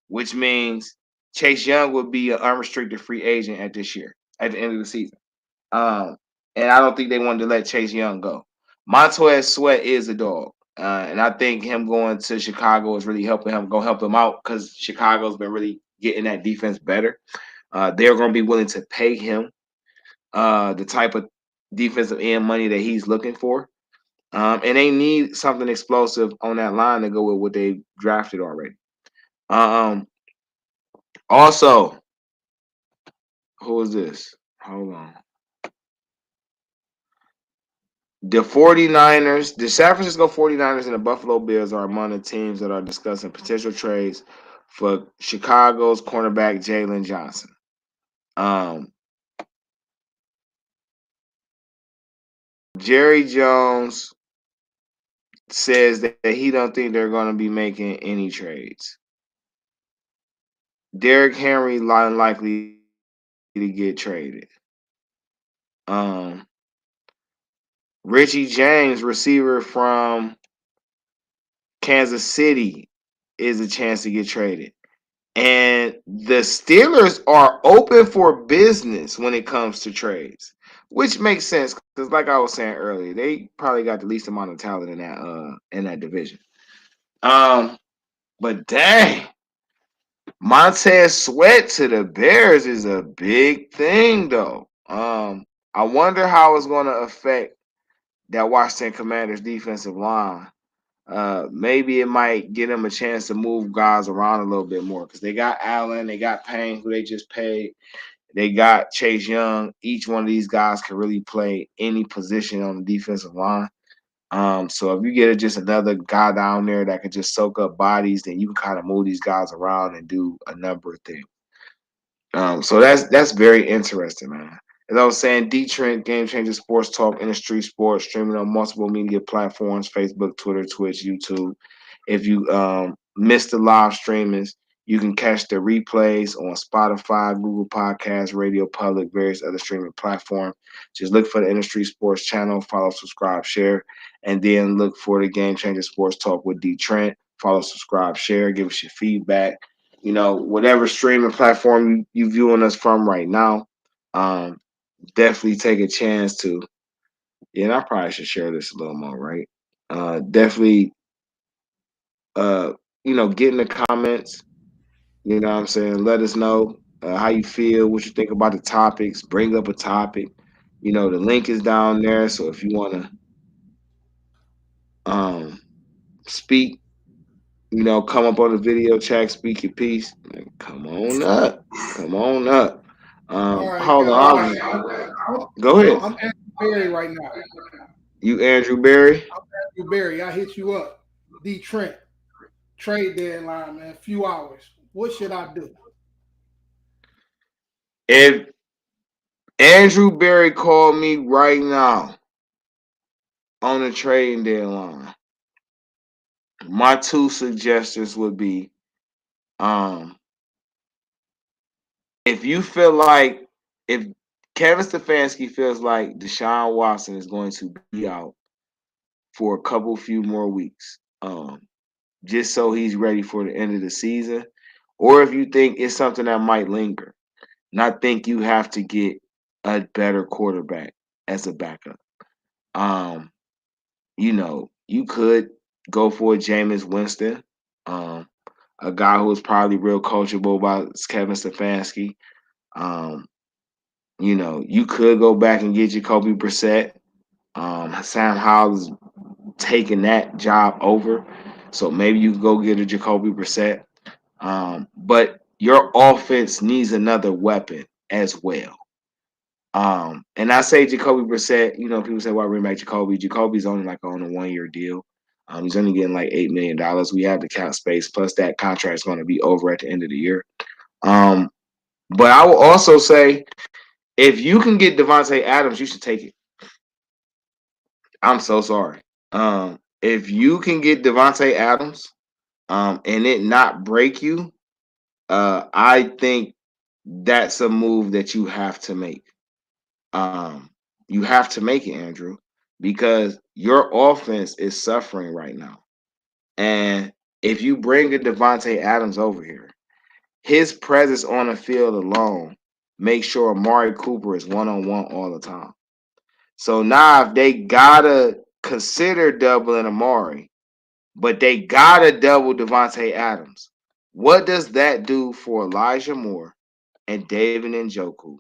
which means Chase Young will be an unrestricted free agent at the end of the season. And I don't think they wanted to let Chase Young go. Montez Sweat is a dog. And I think him going to Chicago is really help him out because Chicago's been really getting that defense better. They're going to be willing to pay him the type of defensive end money that he's looking for. And they need something explosive on that line to go with what they drafted already. Also, who is this? Hold on. The 49ers, the San Francisco 49ers and the Buffalo Bills are among the teams that are discussing potential trades for Chicago's cornerback Jalen Johnson. Jerry Jones says that he don't think they're going to be making any trades. Derrick Henry unlikely to get traded. Um, Richie James, receiver from Kansas City, is a chance to get traded. And the Steelers are open for business when it comes to trades, which makes sense because, like I was saying earlier, they probably got the least amount of talent in that division. But dang, Montez Sweat to the Bears is a big thing, though. I wonder how it's going to affect that Washington Commanders defensive line. Maybe it might get them a chance to move guys around a little bit more because they got Allen, they got Payne, who they just paid, they got Chase Young. Each one of these guys can really play any position on the defensive line. So if you get just another guy down there that can just soak up bodies, then you can kind of move these guys around and do a number of things. So that's very interesting, man. As I was saying, DeeTrynt, Game Changer Sports Talk, Industry Sports, streaming on multiple media platforms: Facebook, Twitter, Twitch, YouTube. If you missed the live streamings, you can catch the replays on Spotify, Google Podcasts, Radio Public, various other streaming platforms. Just look for the Industry Sports channel, follow, subscribe, share, and then look for the Game Changer Sports Talk with DeeTrynt. Follow, subscribe, share, give us your feedback. Whatever streaming platform you viewing us from right now, definitely take a chance to. Yeah, and I probably should share this a little more, right? Definitely, get in the comments. You know what I'm saying? Let us know how you feel, what you think about the topics. Bring up a topic. The link is down there. So if you want to speak, come up on the video chat, speak your piece. Like, come on up. Come on up. All right, Hold yeah. on. Go ahead. I'm Andrew Berry right now. You Andrew Berry? I'm Andrew Berry. I hit you up. DeeTrynt. Trade deadline, man. Few hours. What should I do? If Andrew Berry called me right now on the trading deadline, my two suggestions would be if you feel like if Kevin Stefanski feels like Deshaun Watson is going to be out for a few more weeks, just so he's ready for the end of the season, or if you think it's something that might linger, not think you have to get a better quarterback as a backup. You could go for Jameis Winston, a guy who is probably real coachable by Kevin Stefanski. You could go back and get Jacoby Brissett. Sam Howell is taking that job over, so maybe you could go get a Jacoby Brissett. But your offense needs another weapon as well. And I say Jacoby Brissett, people say, why bring back Jacoby? Jacoby's only like on a 1-year deal. He's only getting like $8 million. We have the cap space, plus that contract is going to be over at the end of the year. But I will also say, if you can get Devontae Adams, you should take it. I'm so sorry. If you can get Devontae Adams, and it not break you, I think that's a move that you have to make. You have to make it, Andrew, because your offense is suffering right now. And if you bring a Devontae Adams over here, his presence on the field alone makes sure Amari Cooper is one-on-one all the time. So now if they gotta consider doubling Amari, but they gotta double Devontae Adams, what does that do for Elijah Moore and David Njoku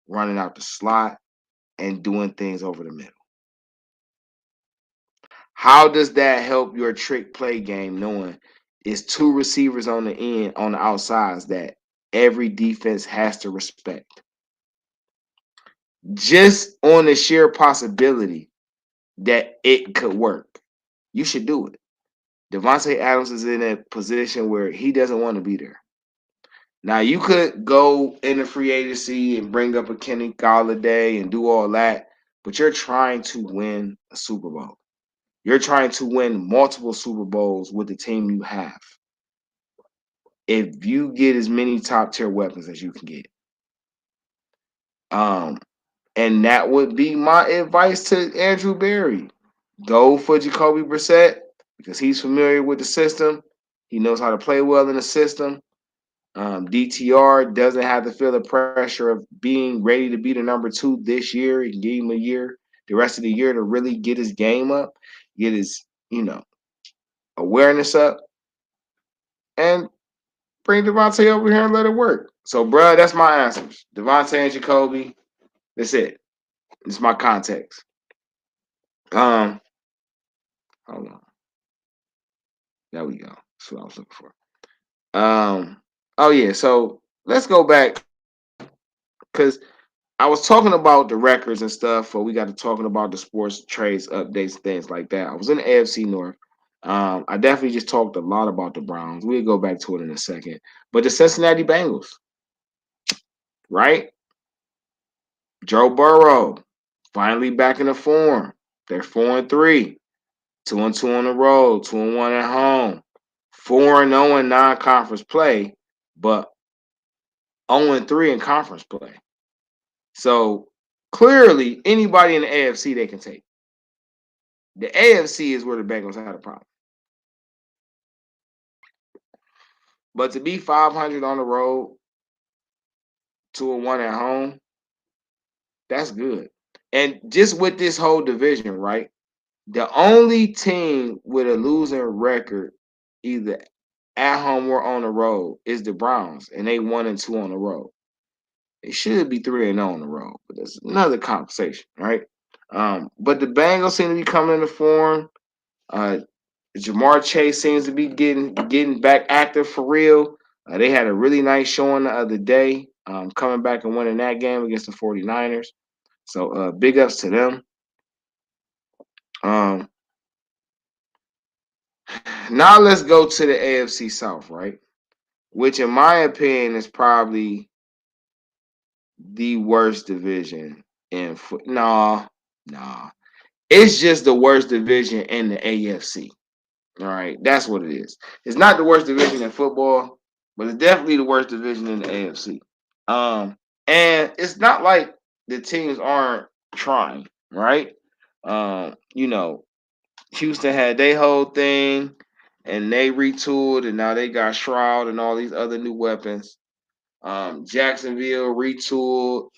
running out the slot and doing things over the middle? How does that help your trick play game, knowing it's two receivers on the end, on the outsides that every defense has to respect? Just on the sheer possibility that it could work, you should do it. Devontae Adams is in a position where he doesn't want to be there. Now you could go into free agency and bring up a Kenny Galladay and do all that, but you're trying to win a Super Bowl. You're trying to win multiple Super Bowls with the team you have. If you get as many top tier weapons as you can get, um, and that would be my advice to Andrew Berry: go for Jacoby Brissett because he's familiar with the system. He knows how to play well in the system. DTR doesn't have to feel the pressure of being ready to be the number 2 this year. You can give him a year, the rest of the year, to really get his game up, get his, awareness up, and bring Devontae over here and let it work. So, bruh, that's my answers. Devontae and Jacoby. That's it. It's my context. Hold on. There we go. That's what I was looking for. Oh yeah. So let's go back because I was talking about the records and stuff. But we got to talking about the sports trades, updates, things like that. I was in the AFC North. I definitely just talked a lot about the Browns. We'll go back to it in a second. But the Cincinnati Bengals, right? Joe Burrow, finally back in the form. They're 4-3, 2-2 on the road, 2-1 at home, 4-0 in non-conference play, but 0-3 in conference play. So clearly, anybody in the AFC they can take. The AFC is where the Bengals had a problem. But to be 500 on the road, 2-1 at home, that's good. And just with this whole division, right? The only team with a losing record, either at home or on the road, is the Browns, and they 1-2 on the road. They should be 3-0 on the road, but that's another conversation, right? But the Bengals seem to be coming into form. Jamar Chase seems to be getting back active for real. They had a really nice showing the other day, coming back and winning that game against the 49ers. So big ups to them. Um, now let's go to the AFC South, right? Which, in my opinion, is probably the worst division in foot. Nah. It's just the worst division in the AFC. All right, that's what it is. It's not the worst division in football, but it's definitely the worst division in the AFC. And it's not like the teams aren't trying, right? You know, Houston had their whole thing, and they retooled, and now they got Shroud and all these other new weapons. Jacksonville retooled.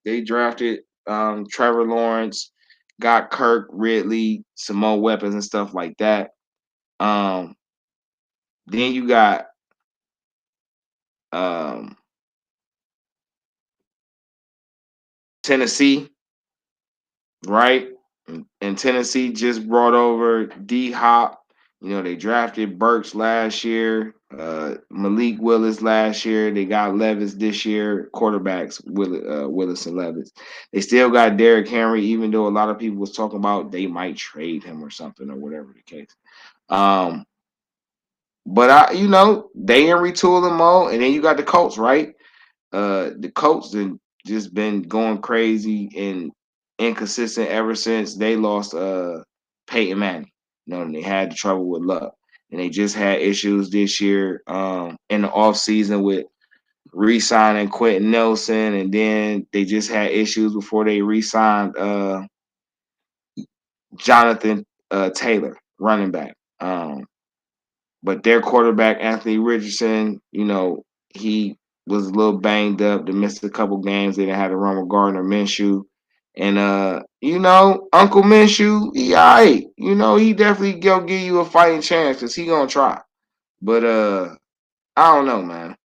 They drafted Trevor Lawrence, got Kirk, Ridley, some more weapons and stuff like that. Then you got um, Tennessee, right? And Tennessee just brought over D Hop. You know, they drafted Burks last year, Malik Willis last year. They got Levis this year, quarterbacks, Willis and Levis. They still got Derrick Henry, even though a lot of people was talking about they might trade him or something or whatever the case. But they in retooling mode, and then you got the Colts, right? The Colts have just been going crazy and inconsistent ever since they lost Peyton Manning. They had trouble with luck. And they just had issues this year in the offseason with re-signing Quentin Nelson, and then they just had issues before they re-signed Jonathan Taylor, running back. But their quarterback, Anthony Richardson, he was a little banged up. They missed a couple games. They didn't have to run with Gardner Minshew. And, Uncle Minshew, he all right. He definitely gonna give you a fighting chance because he gonna try. But I don't know, man.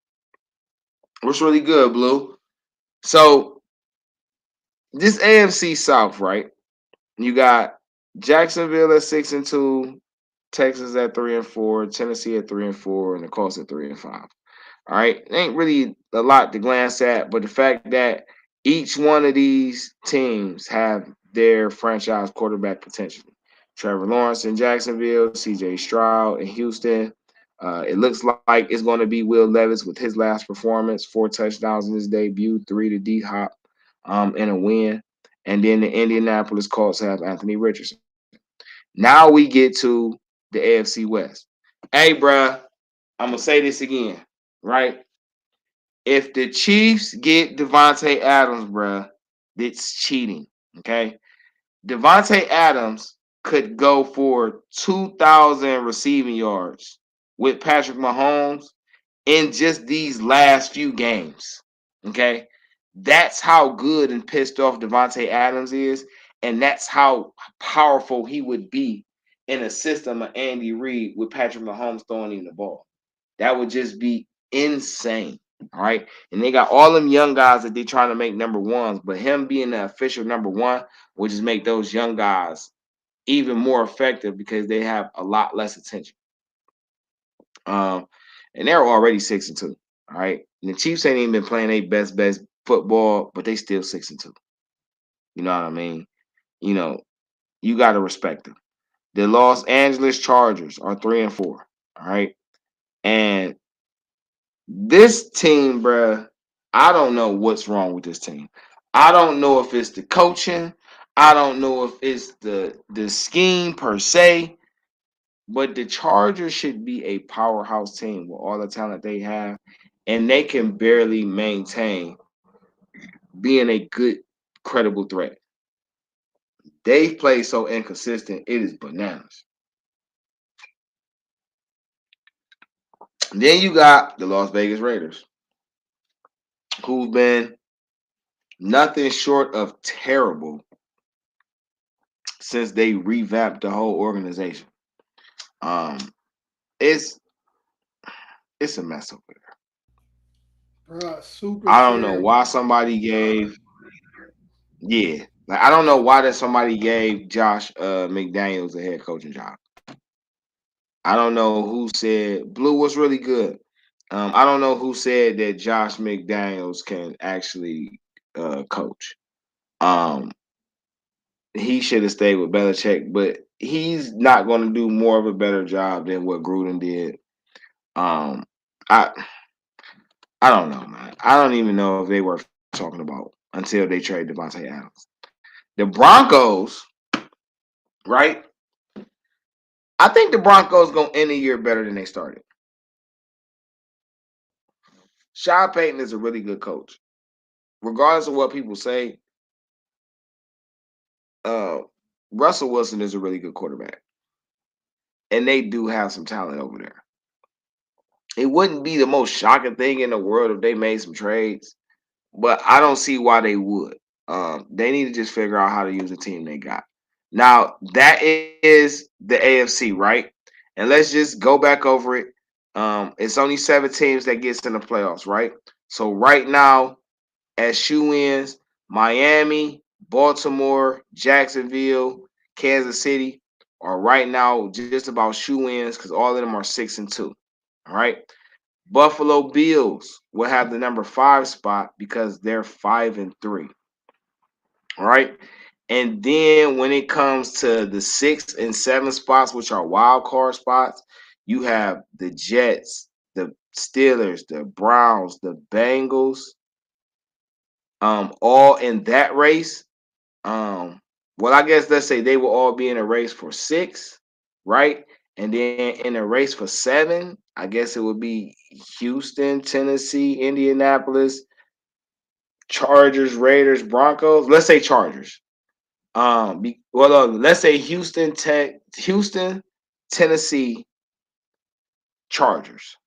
What's really good, Blue? So this AFC South, right? You got Jacksonville at 6-2, Texas at 3-4, Tennessee at 3-4, and the Colts at 3-5. All right, it ain't really a lot to glance at, but the fact that each one of these teams have their franchise quarterback potentially. Trevor Lawrence in Jacksonville, C.J. Stroud in Houston. It looks like it's going to be Will Levis with his last performance, 4 touchdowns in his debut, 3 to D-Hop in a win. And then the Indianapolis Colts have Anthony Richardson. Now we get to the AFC West. Hey, bruh, I'm going to say this again, right? If the Chiefs get Devontae Adams, bruh, it's cheating, okay? Devontae Adams could go for 2,000 receiving yards with Patrick Mahomes in just these last few games. Okay. That's how good and pissed off Devontae Adams is. And that's how powerful he would be in a system of Andy Reid with Patrick Mahomes throwing him the ball. That would just be insane. All right. And they got all them young guys that they're trying to make number ones, but him being the official number one will just make those young guys even more effective because they have a lot less attention. And they're already 6-2. All right. And the Chiefs ain't even been playing their best football, but they still 6-2. You know what I mean? You know, you got to respect them. The Los Angeles Chargers are 3-4. All right. And this team, bruh, I don't know what's wrong with this team. I don't know if it's the coaching. I don't know if it's the scheme per se. But the Chargers should be a powerhouse team with all the talent they have, and they can barely maintain being a good, credible threat. They've played so inconsistent, it is bananas. Then you got the Las Vegas Raiders, who've been nothing short of terrible since they revamped the whole organization. Um, it's it's a mess over there. Bruh, super I don't know terrible. why somebody gave. Yeah, like I don't know why that somebody gave Josh McDaniels a head coaching job. I don't know who said Blue was really good. I don't know who said that Josh McDaniels can actually coach. Um, he should have stayed with Belichick, but he's not going to do more of a better job than what Gruden did. Um, I I don't know, man. I don't even know if they were talking about until they trade Devontae Adams. The Broncos, right? I think the Broncos gonna end the year better than they started. Sean Payton is a really good coach. Regardless of what people say, uh, Russell Wilson is a really good quarterback. And they do have some talent over there. It wouldn't be the most shocking thing in the world if they made some trades, but I don't see why they would. They need to just figure out how to use the team they got. Now, that is the AFC, right? And let's just go back over it. It's only 7 teams that gets in the playoffs, right? So right now, as shoe-ins, Miami, Baltimore, Jacksonville, Kansas City are right now just about shoe-ins because all of them are 6-2. All right. Buffalo Bills will have the number 5 spot because they're 5-3. All right. And then when it comes to the 6 and 7 spots, which are wild card spots, you have the Jets, the Steelers, the Browns, the Bengals, all in that race. Well, I guess let's say they will all be in a race for 6, right? And then in a race for 7, I guess it would be Houston, Tennessee, Indianapolis, Chargers, Raiders, Broncos. Let's say Chargers. Let's say Houston, Tennessee, Chargers,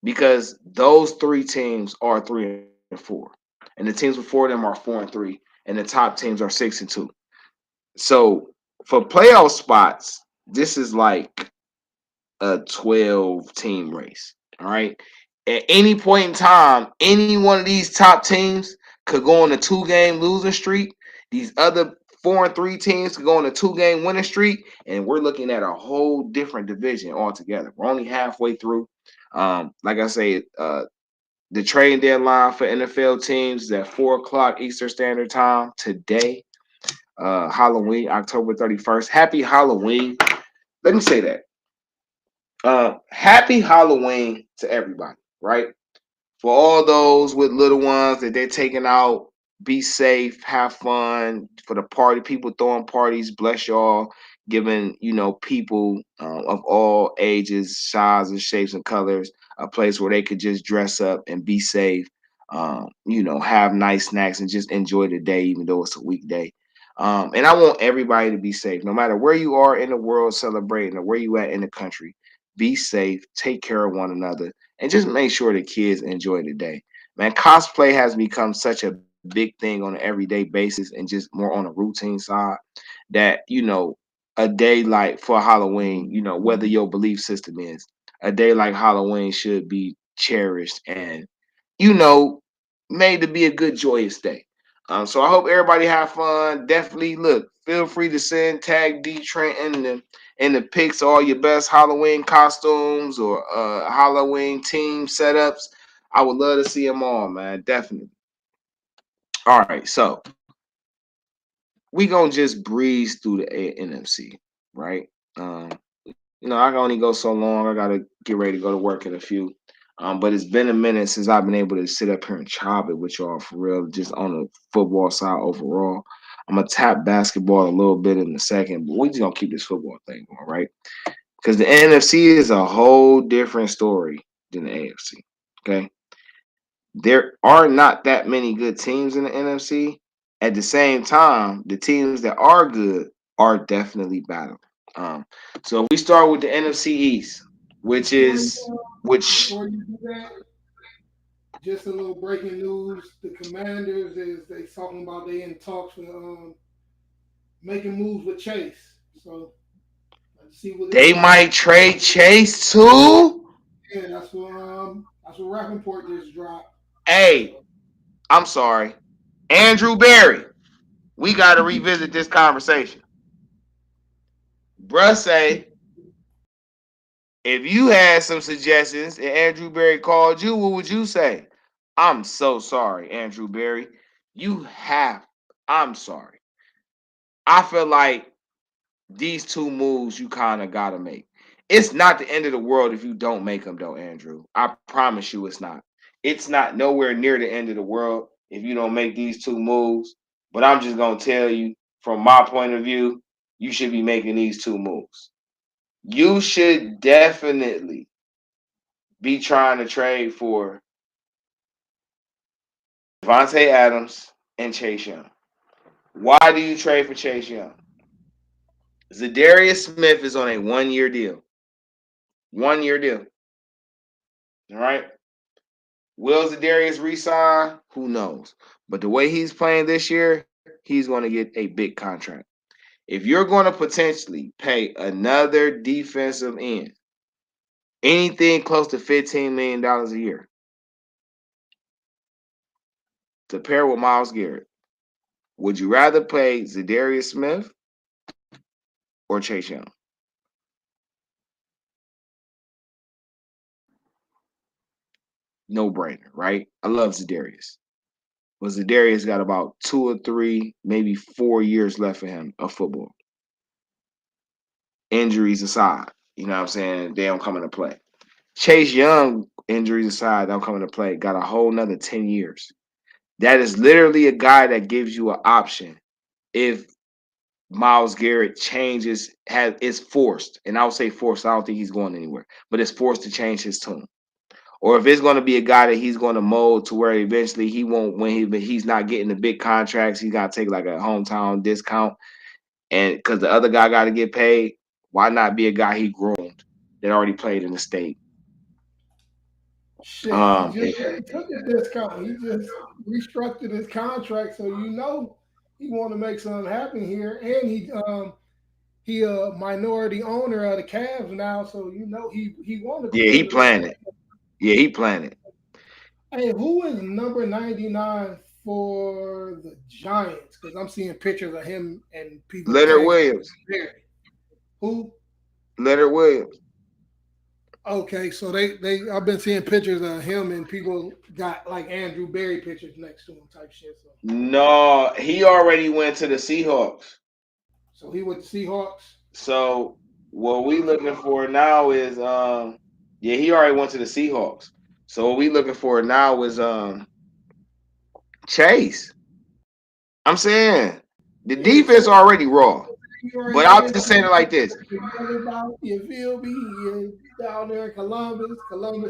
because those 3 teams are 3-4, and the teams before them are 4-3, and the top teams are 6-2. So for playoff spots, this is like a 12-team race. All right. At any point in time, any one of these top teams could go on a 2-game losing streak. These other 4-3 teams could go on a 2-game winning streak, and we're looking at a whole different division altogether. We're only halfway through. Like I say, the trading deadline for NFL teams is at 4 o'clock Eastern Standard Time today. Halloween, October 31st. Happy Halloween. Let me say that. Happy Halloween to everybody, right? For all those with little ones that they're taking out, be safe, have fun. For the party, people throwing parties, bless y'all, giving people of all ages, sizes, shapes, and colors a place where they could just dress up and be safe. Have nice snacks and just enjoy the day, even though it's a weekday. And I want everybody to be safe, no matter where you are in the world celebrating or where you at in the country. Be safe, take care of one another, and just make sure the kids enjoy the day. Man, cosplay has become such a big thing on an everyday basis and just more on a routine side that, a day like for Halloween, whether your belief system is, a day like Halloween should be cherished and, you know, made to be a good, joyous day. So I hope everybody have fun. Definitely look, feel free to send tag DeeTrynt in the pics all your best Halloween costumes or Halloween team setups. I would love to see them all, man. Definitely. All right, so we gonna just breeze through the NFC, right? I can only go so long. I gotta get ready to go to work in a few. But it's been a minute since I've been able to sit up here and chop it with y'all for real, just on the football side overall. I'm gonna tap basketball a little bit in a second, but we just gonna keep this football thing going, right? Because the NFC is a whole different story than the AFC. Okay. There are not that many good teams in the NFC. At the same time, the teams that are good are definitely battling. Um, so if we start with the NFC East, which Before you, is which before you do that, just a little breaking news: the Commanders is they talking about they in talks with making moves with Chase. So let's see what they might trade Chase too. yeah, that's what Rappaport just dropped. Hey, So I'm sorry, Andrew Berry. We got to revisit this conversation. Bruh say if you had some suggestions and Andrew Berry called you, what would you say? I'm so sorry, Andrew Berry. You have. I'm sorry. I feel like these two moves you kind of got to make. It's not the end of the world if you don't make them, though, Andrew. I promise you it's not. It's not nowhere near the end of the world if you don't make these two moves. But I'm just going to tell you, from my point of view, you should be making these two moves. You should definitely be trying to trade for Devontae Adams and Chase Young. Why do you trade for Chase Young? Zadarius Smith is on a 1 year deal. 1 year deal. All right. Will Zadarius resign? Who knows? But the way he's playing this year, he's going to get a big contract. If you're going to potentially pay another defensive end anything close to $15 million a year to pair with Myles Garrett, would you rather pay Zadarius Smith or Chase Young? No brainer, right? I love Zadarius. But Zadarius got about 2 or 3, maybe 4 years left for him of football. Injuries aside, you know what I'm saying? They don't come into play. Chase Young, injuries aside, don't come into play. Got a whole nother 10 years. That is literally a guy that gives you an option if Myles Garrett changes, is forced. And I would say forced. I don't think he's going anywhere, but it's forced to change his tune. Or if it's going to be a guy that he's going to mold to where eventually he won't, when he's not getting the big contracts, he's got to take like a hometown discount. And because the other guy got to get paid, why not be a guy he groomed that already played in the state? shit, he Um, just he took a discount. He just restructured his contract, so he want to make something happen here, and he a minority owner of the Cavs now, so he want to yeah, be he in the. planned it. Yeah, he planned it. Hey, who is number 99 for the Giants? Because I'm seeing pictures of him and people Leonard tagging Williams. Barry. Who? Leonard Williams. Okay, so they I've been seeing pictures of him and people got like Andrew Berry pictures next to him type shit. No, he already went to the Seahawks. So he with the Seahawks. So what we looking for now is yeah, he already went to the Seahawks. So what we looking for now is Chase. I'm saying the Yeah, defense Chase. already raw. You But already I'll been just say it like this. about, you feel me? You down there in Columbus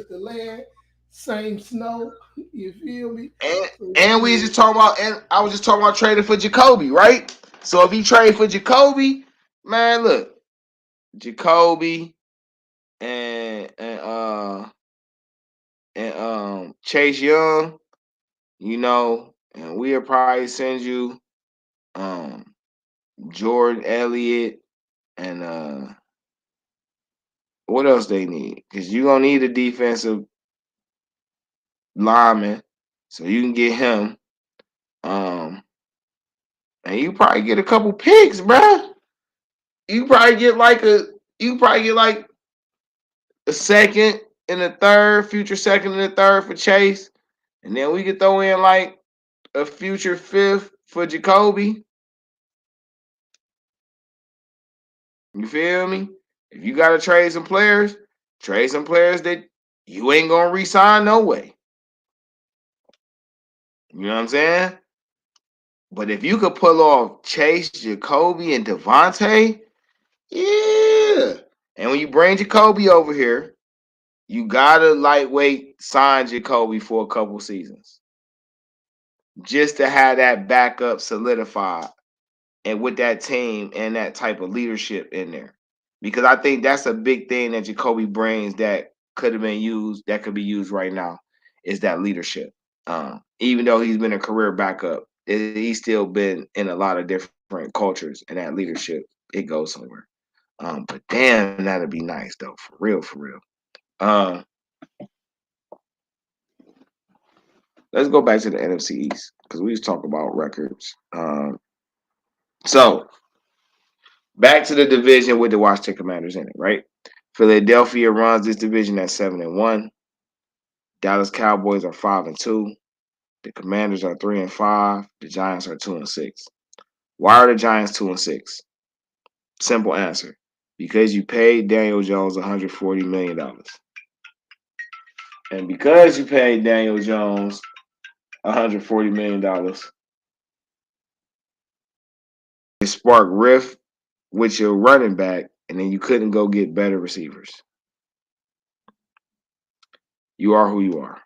the land, same snow. You feel me? And So and we shit. just talking about and I was just talking about trading for Jacoby, right? So if he trade for Jacoby, man, look, Jacoby and and uh and Chase Young, and we'll probably send you um Jordan Elliott and what else they need? Because you're gonna need a defensive lineman, so you can get him. Um, and you probably get a couple picks, bruh. You probably get like a you probably get like a second and a third, future second and a third for Chase, and then we could throw in like a future fifth for Jacoby. You feel me? If you gotta trade some players that you ain't gonna re-sign no way. You know what I'm saying? But if you could pull off Chase, Jacoby, and Devontae, yeah. And when you bring Jacoby over here, you gotta lightweight sign Jacoby for a couple seasons just to have that backup solidified and with that team and that type of leadership in there. Because I think that's a big thing that Jacoby brings that could have been used, that could be used right now, is that leadership. Even though he's been a career backup, he's still been in a lot of different cultures, and that leadership, it goes somewhere. But damn, that'd be nice though, for real, for real. Um, let's go back to the NFC East because we was talking about records. So back to the division with the Washington Commanders in it, right? Philadelphia runs this division at 7-1. Dallas Cowboys are 5-2. The Commanders are 3-5. The Giants are 2-6. Why are the Giants 2-6? Simple answer. Because you paid Daniel Jones $140 million. And because you paid Daniel Jones $140 million, it sparked rift with your running back, and then you couldn't go get better receivers. You are who you are.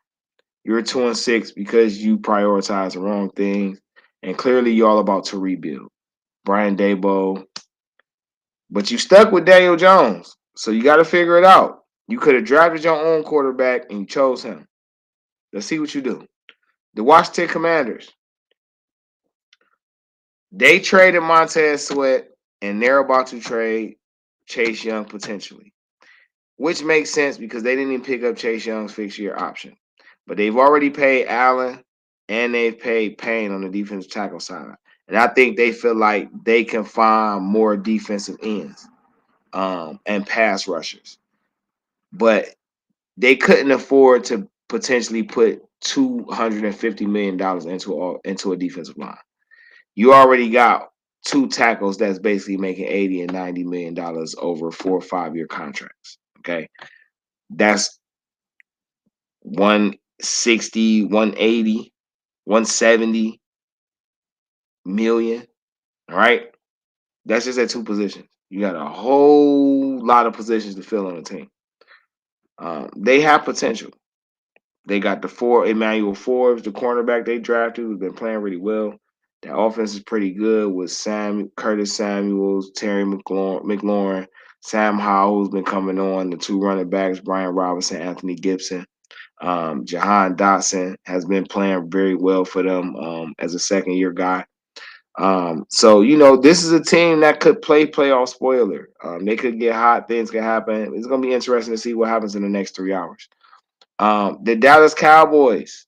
You're 2-6 because you prioritize the wrong things, and clearly you're all about to rebuild. Brian Daboll, but you stuck with Daniel Jones, so you got to figure it out. You could have drafted your own quarterback, and you chose him. Let's see what you do. The Washington Commanders, they traded Montez Sweat, and they're about to trade Chase Young potentially, which makes sense because they didn't even pick up Chase Young's fixed-year option. But they've already paid Allen and they've paid Payne on the defensive tackle side. And I think they feel like they can find more defensive ends and pass rushers. But they couldn't afford to potentially put $250 million into a defensive line. You already got two tackles that's basically making $80 and $90 million over 4 or 5 year contracts. Okay. That's 160, 180, 170 million. All right. That's just at two positions. You got a whole lot of positions to fill on the team. They have potential. They got Emmanuel Forbes, the cornerback they drafted, who's been playing really well. That offense is pretty good with Curtis Samuels, Terry McLaurin, Sam Howell, who's been coming on, the two running backs, Brian Robinson, Anthony Gibson. Jahan Dotson has been playing very well for them as a second-year guy. So, this is a team that could play playoff spoiler. They could get hot. Things could happen. It's going to be interesting to see what happens in the next 3 hours. The Dallas Cowboys.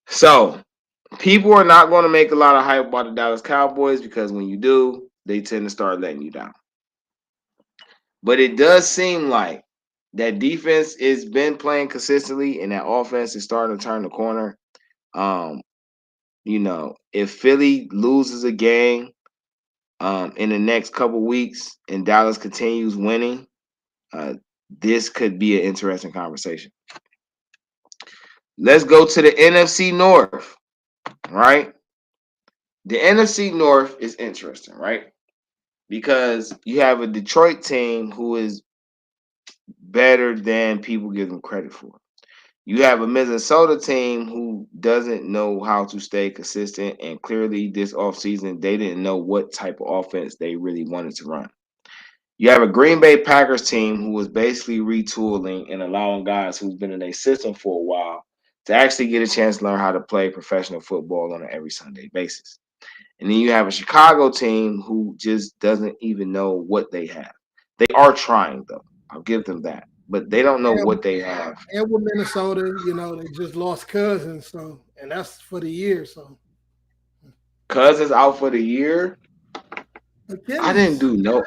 So, people are not going to make a lot of hype about the Dallas Cowboys because when you do, they tend to start letting you down. But it does seem like That defense has been playing consistently, and that offense is starting to turn the corner. Um, if Philly loses a game in the next couple weeks and Dallas continues winning, this could be an interesting conversation. Let's go to the NFC North, right? The NFC North is interesting, right? Because you have a Detroit team who is better than people give them credit for. You have a Minnesota team who doesn't know how to stay consistent, and clearly this offseason, they didn't know what type of offense they really wanted to run. You have a Green Bay Packers team who was basically retooling and allowing guys who's been in a system for a while to actually get a chance to learn how to play professional football on an every Sunday basis. And then you have a Chicago team who just doesn't even know what they have. They are trying, though. I'll give them that. But they don't know what they have. And with Minnesota, they just lost Cousins, and that's for the year. So Cousins out for the year. Achilles. I didn't do no.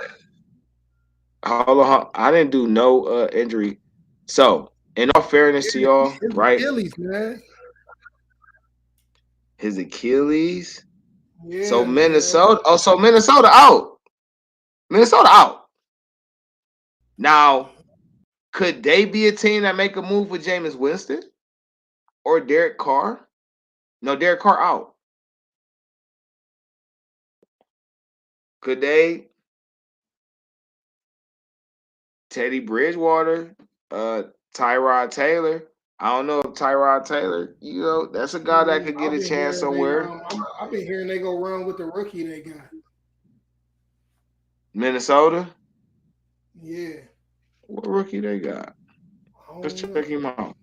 Hold on, I didn't do no injury. So, in all fairness to y'all, his right? Achilles, man. His Achilles. Yeah, So man. Minnesota. Oh, so Minnesota out. Minnesota out. Now, could they be a team that make a move with Jameis Winston or Derek Carr? No, Derek Carr out. Could they? Teddy Bridgewater, Tyrod Taylor. I don't know if Tyrod Taylor, that's a guy that could get a chance somewhere. I've been hearing they go run with the rookie they got. Minnesota? Yeah. What rookie they got? Let's check him out.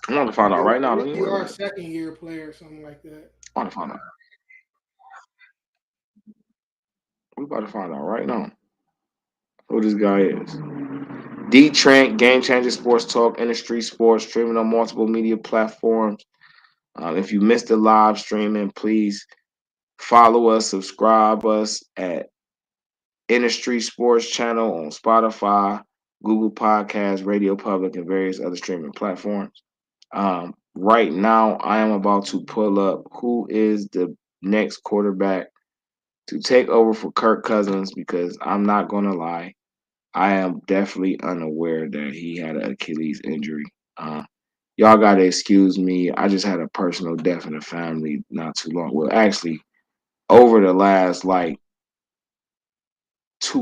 I'm going to find out right now. Rookie or a second-year player or something like that. I want to find out. We're about to find out right now who this guy is. DeeTrynt, Game Changer Sports Talk, InDaStreetzSportz, streaming on multiple media platforms. If you missed the live streaming, please follow us, subscribe us at InDaStreetzSportz channel on Spotify, Google Podcasts, Radio Public, and various other streaming platforms. Right now, I am about to pull up who is the next quarterback to take over for Kirk Cousins, because I'm not going to lie, I am definitely unaware that he had an Achilles injury. Y'all got to excuse me. I just had a personal death in the family not too long. Well, actually, over the last 2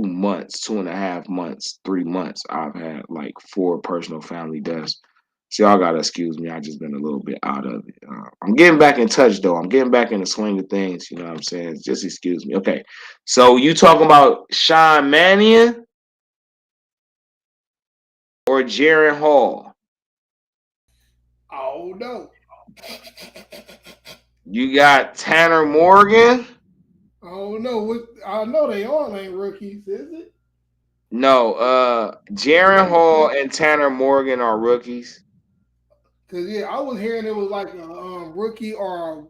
months, 2.5 months, 3 months, I've had 4 personal family deaths. So y'all got to excuse me. I just been a little bit out of it. I'm getting back in touch, though. I'm getting back in the swing of things. You know what I'm saying? Just excuse me. Okay. So you talking about Sean Mannion or Jaron Hall? Oh, no. You got Tanner Morgan? Oh, no. I know they all ain't rookies, is it? No. Jaron Hall and Tanner Morgan are rookies. Because, I was hearing it was like a rookie or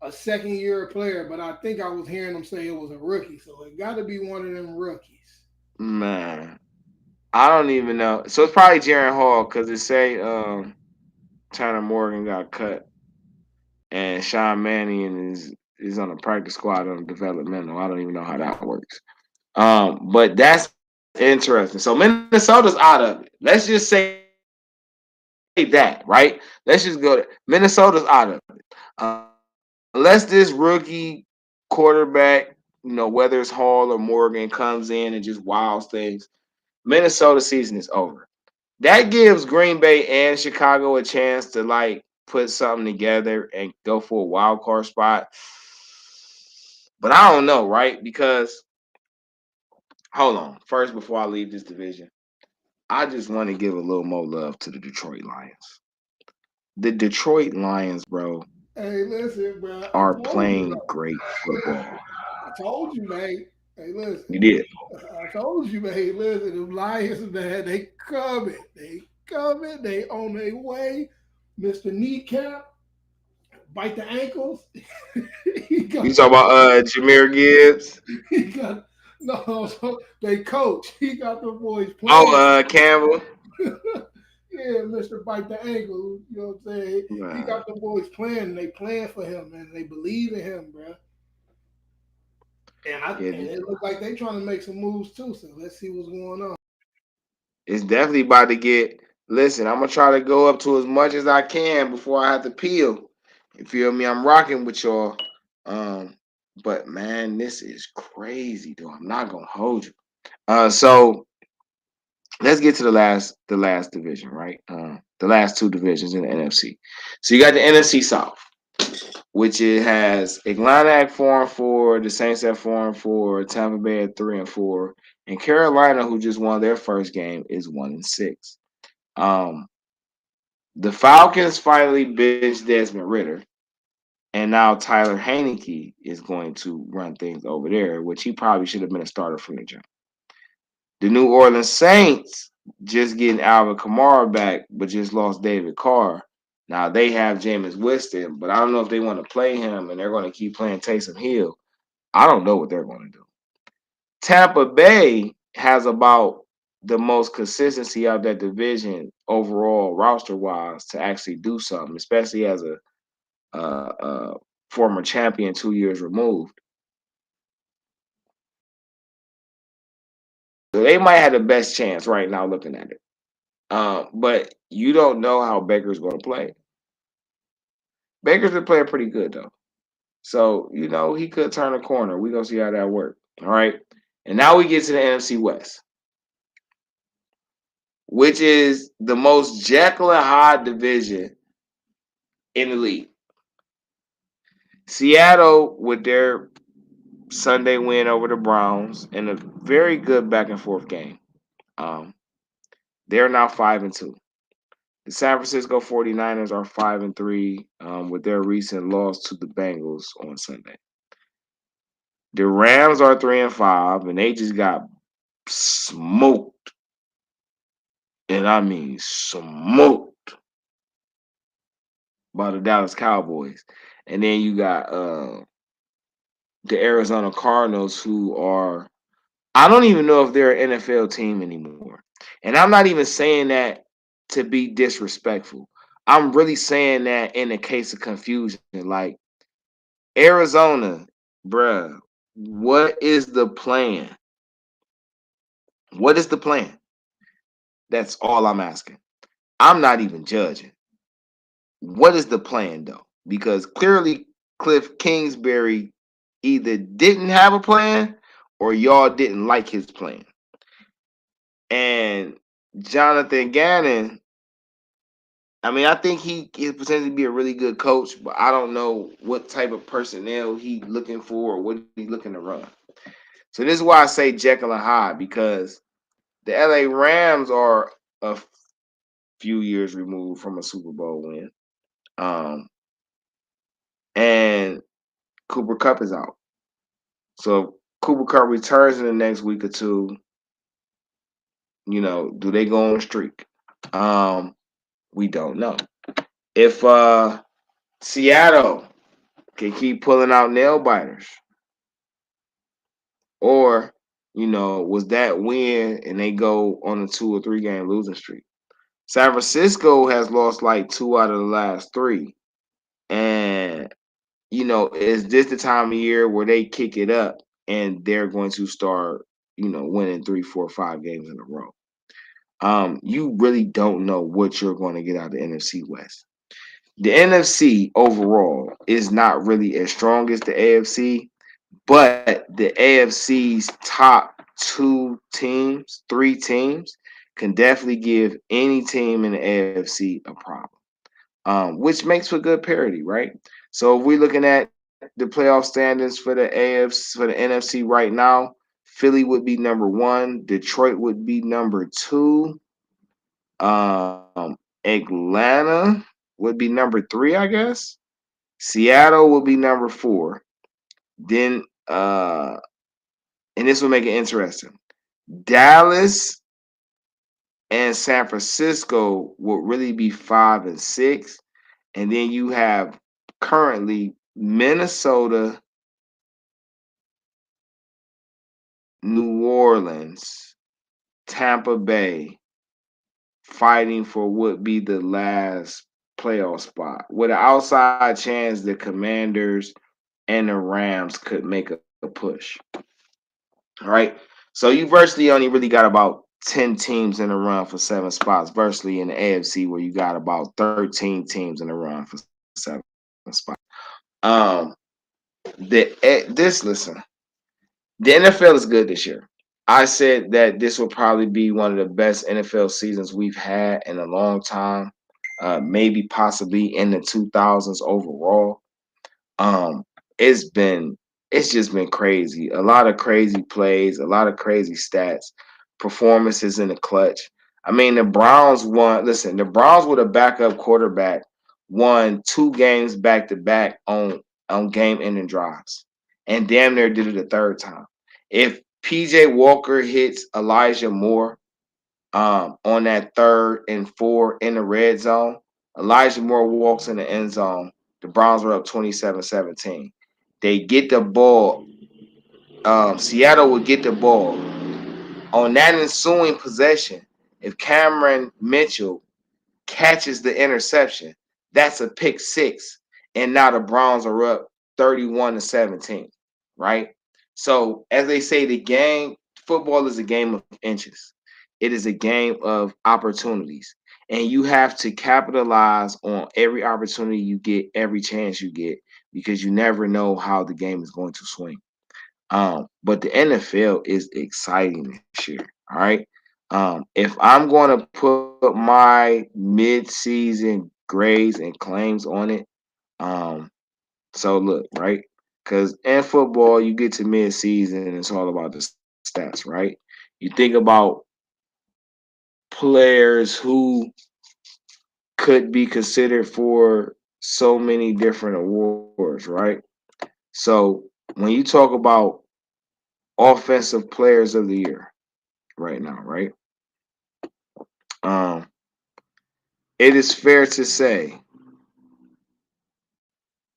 a second-year player, but I think I was hearing them say it was a rookie. So it got to be one of them rookies. Man, I don't even know. So it's probably Jaron Hall, because it say Tanner Morgan got cut, and Sean Mannion is on the practice squad on developmental. I don't even know how that works. But that's interesting. So Minnesota's out of it. Let's just say that, right? Let's just go there. Minnesota's out of it. Unless this rookie quarterback, whether it's Hall or Morgan, comes in and just wows things, Minnesota season is over. That gives Green Bay and Chicago a chance to put something together and go for a wild card spot. But I don't know, right? Because hold on. First, before I leave this division, I just want to give a little more love to the Detroit Lions. The Detroit Lions, bro, Hey, listen, bro. are playing great football. I told you, man. Hey, listen. You did. I told you, man. Listen, the Lions, man, they coming. They coming. They on their way. Mr. Kneecap, bite the ankles. You talking about Jahmyr Gibbs? He got No, so they coach. He got the boys playing. Oh, Campbell. Yeah, Mr. Bite the Ankle. You know what I'm saying? He Nah. got the boys playing. And they playing for him, man. They believe in him, bro. Yeah, And it look like they trying to make some moves too. So let's see what's going on. it's definitely about to get. Listen, I'm gonna try to go up to as much as I can before I have to peel. You feel me? I'm rocking with y'all. Um, but man, this is crazy, though. I'm not gonna hold you. So let's get to the last division, right? The last two divisions in the NFC. So you got the NFC South, which it has Atlanta at 4-4, the Saints at 4-4, Tampa Bay at 3-4, and Carolina, who just won their first game, is 1-6. Um, the Falcons finally benched Desmond Ritter, and now Tyler Heineke is going to run things over there, which he probably should have been a starter from the jump. The New Orleans Saints just getting Alvin Kamara back, but just lost David Carr. Now they have Jameis Winston, but I don't know if they want to play him and they're going to keep playing Taysom Hill. I don't know what they're going to do. Tampa Bay has about the most consistency of that division overall roster wise to actually do something, especially as a former champion 2 years removed. So they might have the best chance right now looking at it. But you don't know how Baker's going to play. Baker's been playing pretty good though, so he could turn a corner. We gonna see how that works. All right, and now we get to the NFC West, which is the most Jekyll and Hyde division in the league. Seattle with their Sunday win over the Browns in a very good back and forth game. Um, they're now 5-2. The San Francisco 49ers are 5-3 with their recent loss to the Bengals on Sunday. The Rams are 3-5, and they just got smoked, and I mean smoked by the Dallas Cowboys. And then you got the Arizona Cardinals, who are I don't even know if they're an NFL team anymore. And I'm not even saying that to be disrespectful. I'm really saying that in a case of confusion. Like Arizona, bruh, what is the plan? What is the plan? That's all I'm asking. I'm not even judging. What is the plan though? Because clearly Cliff Kingsbury either didn't have a plan or y'all didn't like his plan. And Jonathan Gannon, I mean, I think he is potentially be a really good coach, but I don't know what type of personnel he's looking for or what he's looking to run. So this is why I say Jekyll and Hyde, because the LA Rams are a few years removed from a Super Bowl win. And Cooper Kupp is out. So if Cooper Kupp returns in the next week or two, do they go on a streak? We don't know. If Seattle can keep pulling out nail biters, or was that win and they go on a 2 or 3 game losing streak? San Francisco has lost like 2 out of the last 3, and is this the time of year where they kick it up and they're going to start, winning 3, 4, 5 games in a row? You really don't know what you're going to get out of the NFC West. The NFC overall is not really as strong as the AFC, but the AFC's top 3 teams can definitely give any team in the AFC a problem, which makes for good parity, right? So if we're looking at the playoff standings for the AFC, for the NFC right now, Philly would be number 1, Detroit would be number 2, Atlanta would be number 3, I guess. Seattle would be number 4. Then, and this will make it interesting, Dallas and San Francisco would really be 5 and 6. And then you have currently Minnesota New Orleans, Tampa Bay fighting for what would be the last playoff spot, with an outside chance the Commanders and the Rams could make a push. All right. So you virtually only really got about 10 teams in the run for 7 spots, virtually in the AFC, where you got about 13 teams in the run for 7 spots. Um, listen, the NFL is good this year. I said that this will probably be one of the best NFL seasons we've had in a long time, maybe possibly in the 2000s overall. Um, it's been it's just been crazy. A lot of crazy plays, a lot of crazy stats, performances in the clutch. I mean, the Browns won. Listen, the Browns with a backup quarterback won 2 games back to back on game ending drives, and damn near did it a third time. If PJ Walker hits Elijah Moore on that 3rd and 4 in the red zone, Elijah Moore walks in the end zone. The Browns were up 27-17. They get the ball. Seattle would get the ball. On that ensuing possession, if Cameron Mitchell catches the interception, that's a pick six. And now the Browns are up 31-17, right? So, as they say, football is a game of inches. It is a game of opportunities. And you have to capitalize on every opportunity you get, every chance you get, because you never know how the game is going to swing. But the NFL is exciting this year. All right. If I'm going to put my mid-season grades and claims on it, so look, right? Because in football, you get to mid-season and it's all about the stats, right? You think about players who could be considered for so many different awards, right? So when you talk about offensive players of the year right now, right? Um, it is fair to say,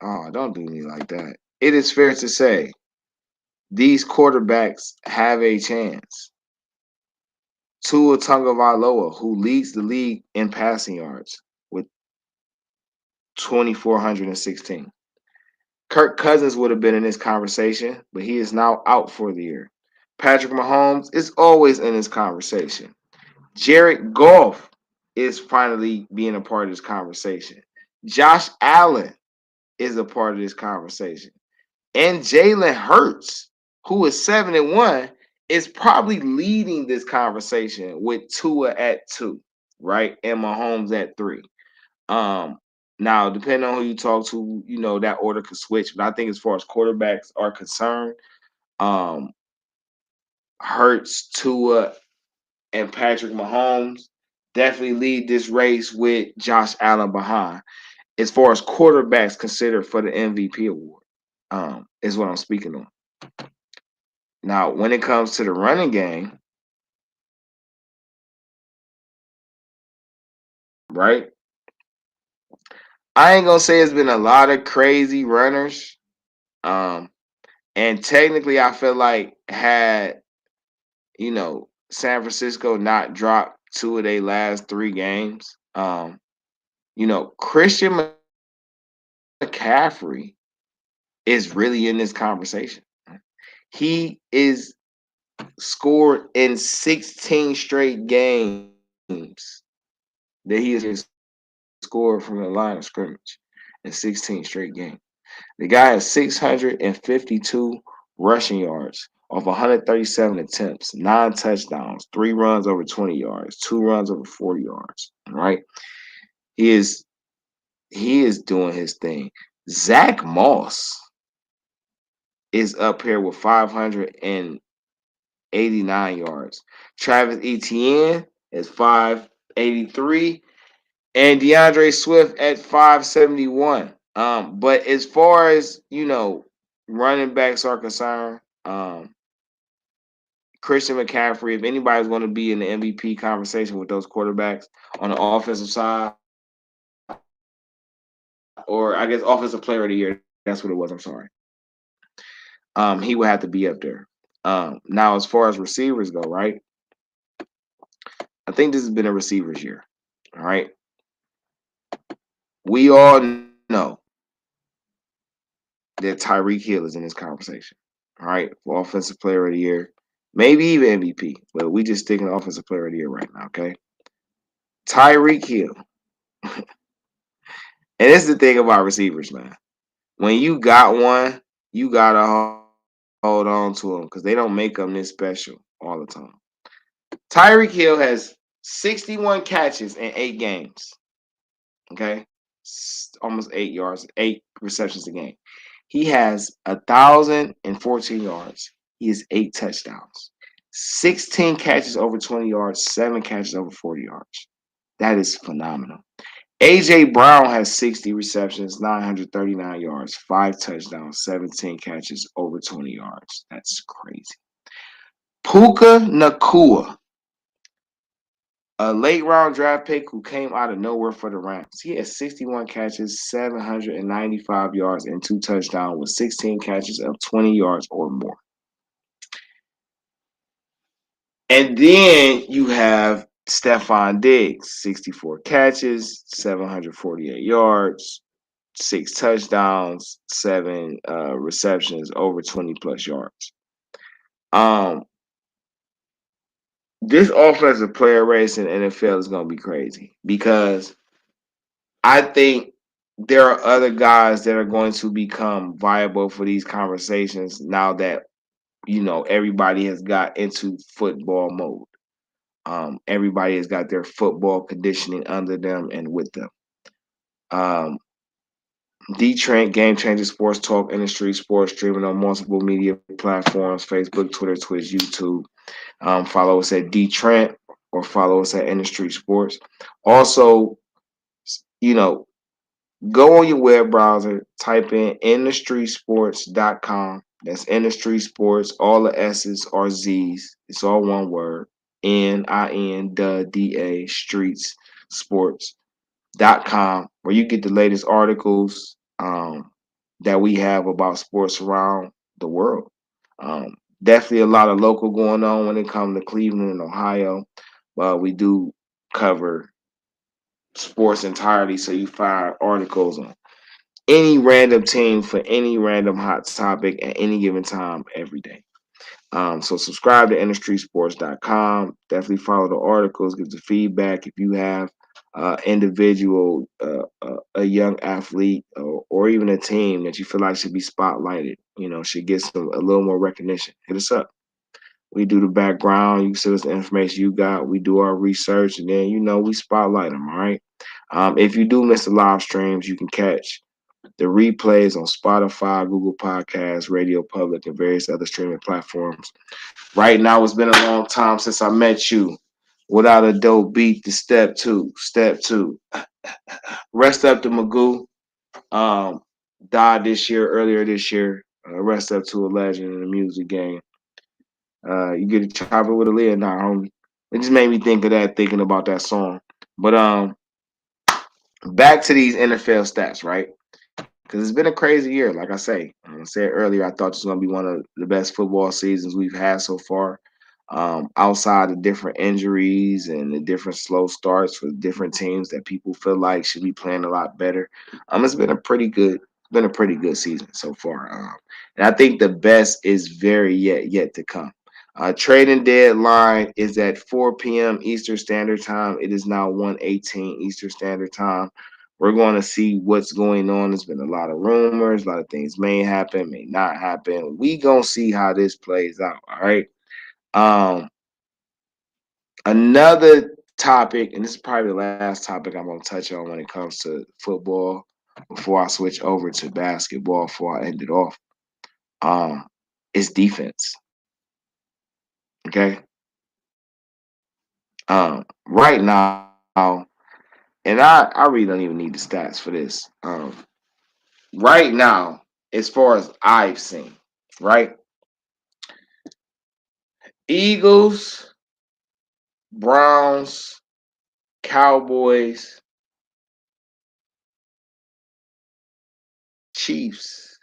oh, don't do me like that. It is fair to say these quarterbacks have a chance. Tua Tagovailoa, who leads the league in passing yards with 2,416. Kirk Cousins would have been in this conversation, but he is now out for the year. Patrick Mahomes is always in this conversation. Jared Goff is finally being a part of this conversation. Josh Allen is a part of this conversation. And Jalen Hurts, who is 7-1, is probably leading this conversation with Tua at 2, right? And Mahomes at 3. Now, depending on who you talk to, that order could switch. But I think as far as quarterbacks are concerned, um, Hurts, Tua, and Patrick Mahomes definitely lead this race with Josh Allen behind. As far as quarterbacks considered for the MVP award, is what I'm speaking on. Now, when it comes to the running game, right? I ain't gonna say it's been a lot of crazy runners. And technically I feel like had, San Francisco not dropped 2 of their last 3 games, Christian McCaffrey is really in this conversation. He is scored in 16 straight games that he has scored from the line of scrimmage in 16 straight games. The guy has 652 rushing yards off 137 attempts, 9 touchdowns, 3 runs over 20 yards, 2 runs over 40 yards. Right? He is doing his thing. Zach Moss is up here with 589 yards. Travis Etienne is 583. And DeAndre Swift at 571. But as far as, running backs are concerned, Christian McCaffrey, if anybody's going to be in the MVP conversation with those quarterbacks on the offensive side, or I guess offensive player of the year, that's what it was, I'm sorry. He would have to be up there. Now, as far as receivers go, right? I think this has been a receivers year. All right. We all know that Tyreek Hill is in this conversation. All right. For Offensive Player of the Year, maybe even MVP, but we just sticking to Offensive Player of the Year right now. Okay. Tyreek Hill. And this is the thing about receivers, man. When you got one, you gotta hold on to them because they don't make them this special all the time. Tyreek Hill has 61 catches in 8 games. Okay, almost 8 yards, 8 receptions a game. He has 1,014 yards. He has 8 touchdowns, 16 catches over 20 yards, 7 catches over 40 yards. That is phenomenal. AJ Brown has 60 receptions, 939 yards, 5 touchdowns, 17 catches over 20 yards. That's crazy. Puka Nakua, a late round draft pick who came out of nowhere for the Rams. He has 61 catches, 795 yards, and 2 touchdowns with 16 catches of 20 yards or more. And then you have Stephon Diggs, 64 catches, 748 yards, 6 touchdowns, 7 receptions, over 20 plus yards. This offensive player race in the NFL is going to be crazy because I think there are other guys that are going to become viable for these conversations now that everybody has got into football mode. Everybody has got their football conditioning under them and with them. DeeTrynt, Game Changer Sports Talk, Industry Sports, streaming on multiple media platforms: Facebook, Twitter, Twitch, YouTube. Follow us at DeeTrynt or follow us at Industry Sports. Also, go on your web browser, type in InDaStreetzSportz.com. That's InDaStreetzSportz. All the S's are Z's. It's all one word. NIN Streets Sports.com, where you get the latest articles that we have about sports around the world. Definitely a lot of local going on when it comes to Cleveland and Ohio. But we do cover sports entirely, so you find articles on any random team for any random hot topic at any given time every day. So subscribe to InDaStreetzSportz.com. Definitely follow the articles, give the feedback if you have individual, a young athlete, or even a team that you feel like should be spotlighted, should get a little more recognition. Hit us up. We do the background. You send us the information you got. We do our research, and then we spotlight them. All right. If you do miss the live streams, you can catch the replays on Spotify, Google Podcasts, Radio Public, and various other streaming platforms. Right now, it's been a long time since I met you. Without a dope beat to step two. Step two. Rest up to Magoo. Died earlier this year. Rest up to a legend in the music game. You get to chop it with a lid now, homie. It just made me think of that, thinking about that song. But back to these NFL stats, right? Because it's been a crazy year. Like I said earlier, I thought this was going to be one of the best football seasons we've had so far. Outside of different injuries and the different slow starts for different teams that people feel like should be playing a lot better. It's been a pretty good season so far. And I think the best is very yet to come. Trading deadline is at 4 p.m. Eastern Standard Time. It is now 1:18 Eastern Standard Time. We're going to see what's going on. There's been a lot of rumors, a lot of things may happen, may not happen. We gonna see how this plays out. All right. Another topic, and this is probably the last topic I'm gonna touch on when it comes to football before I switch over to basketball before I end it off. Is defense. Okay. Right now, and I really don't even need the stats for this. Right now, as far as I've seen, right? Eagles, Browns, Cowboys, Chiefs,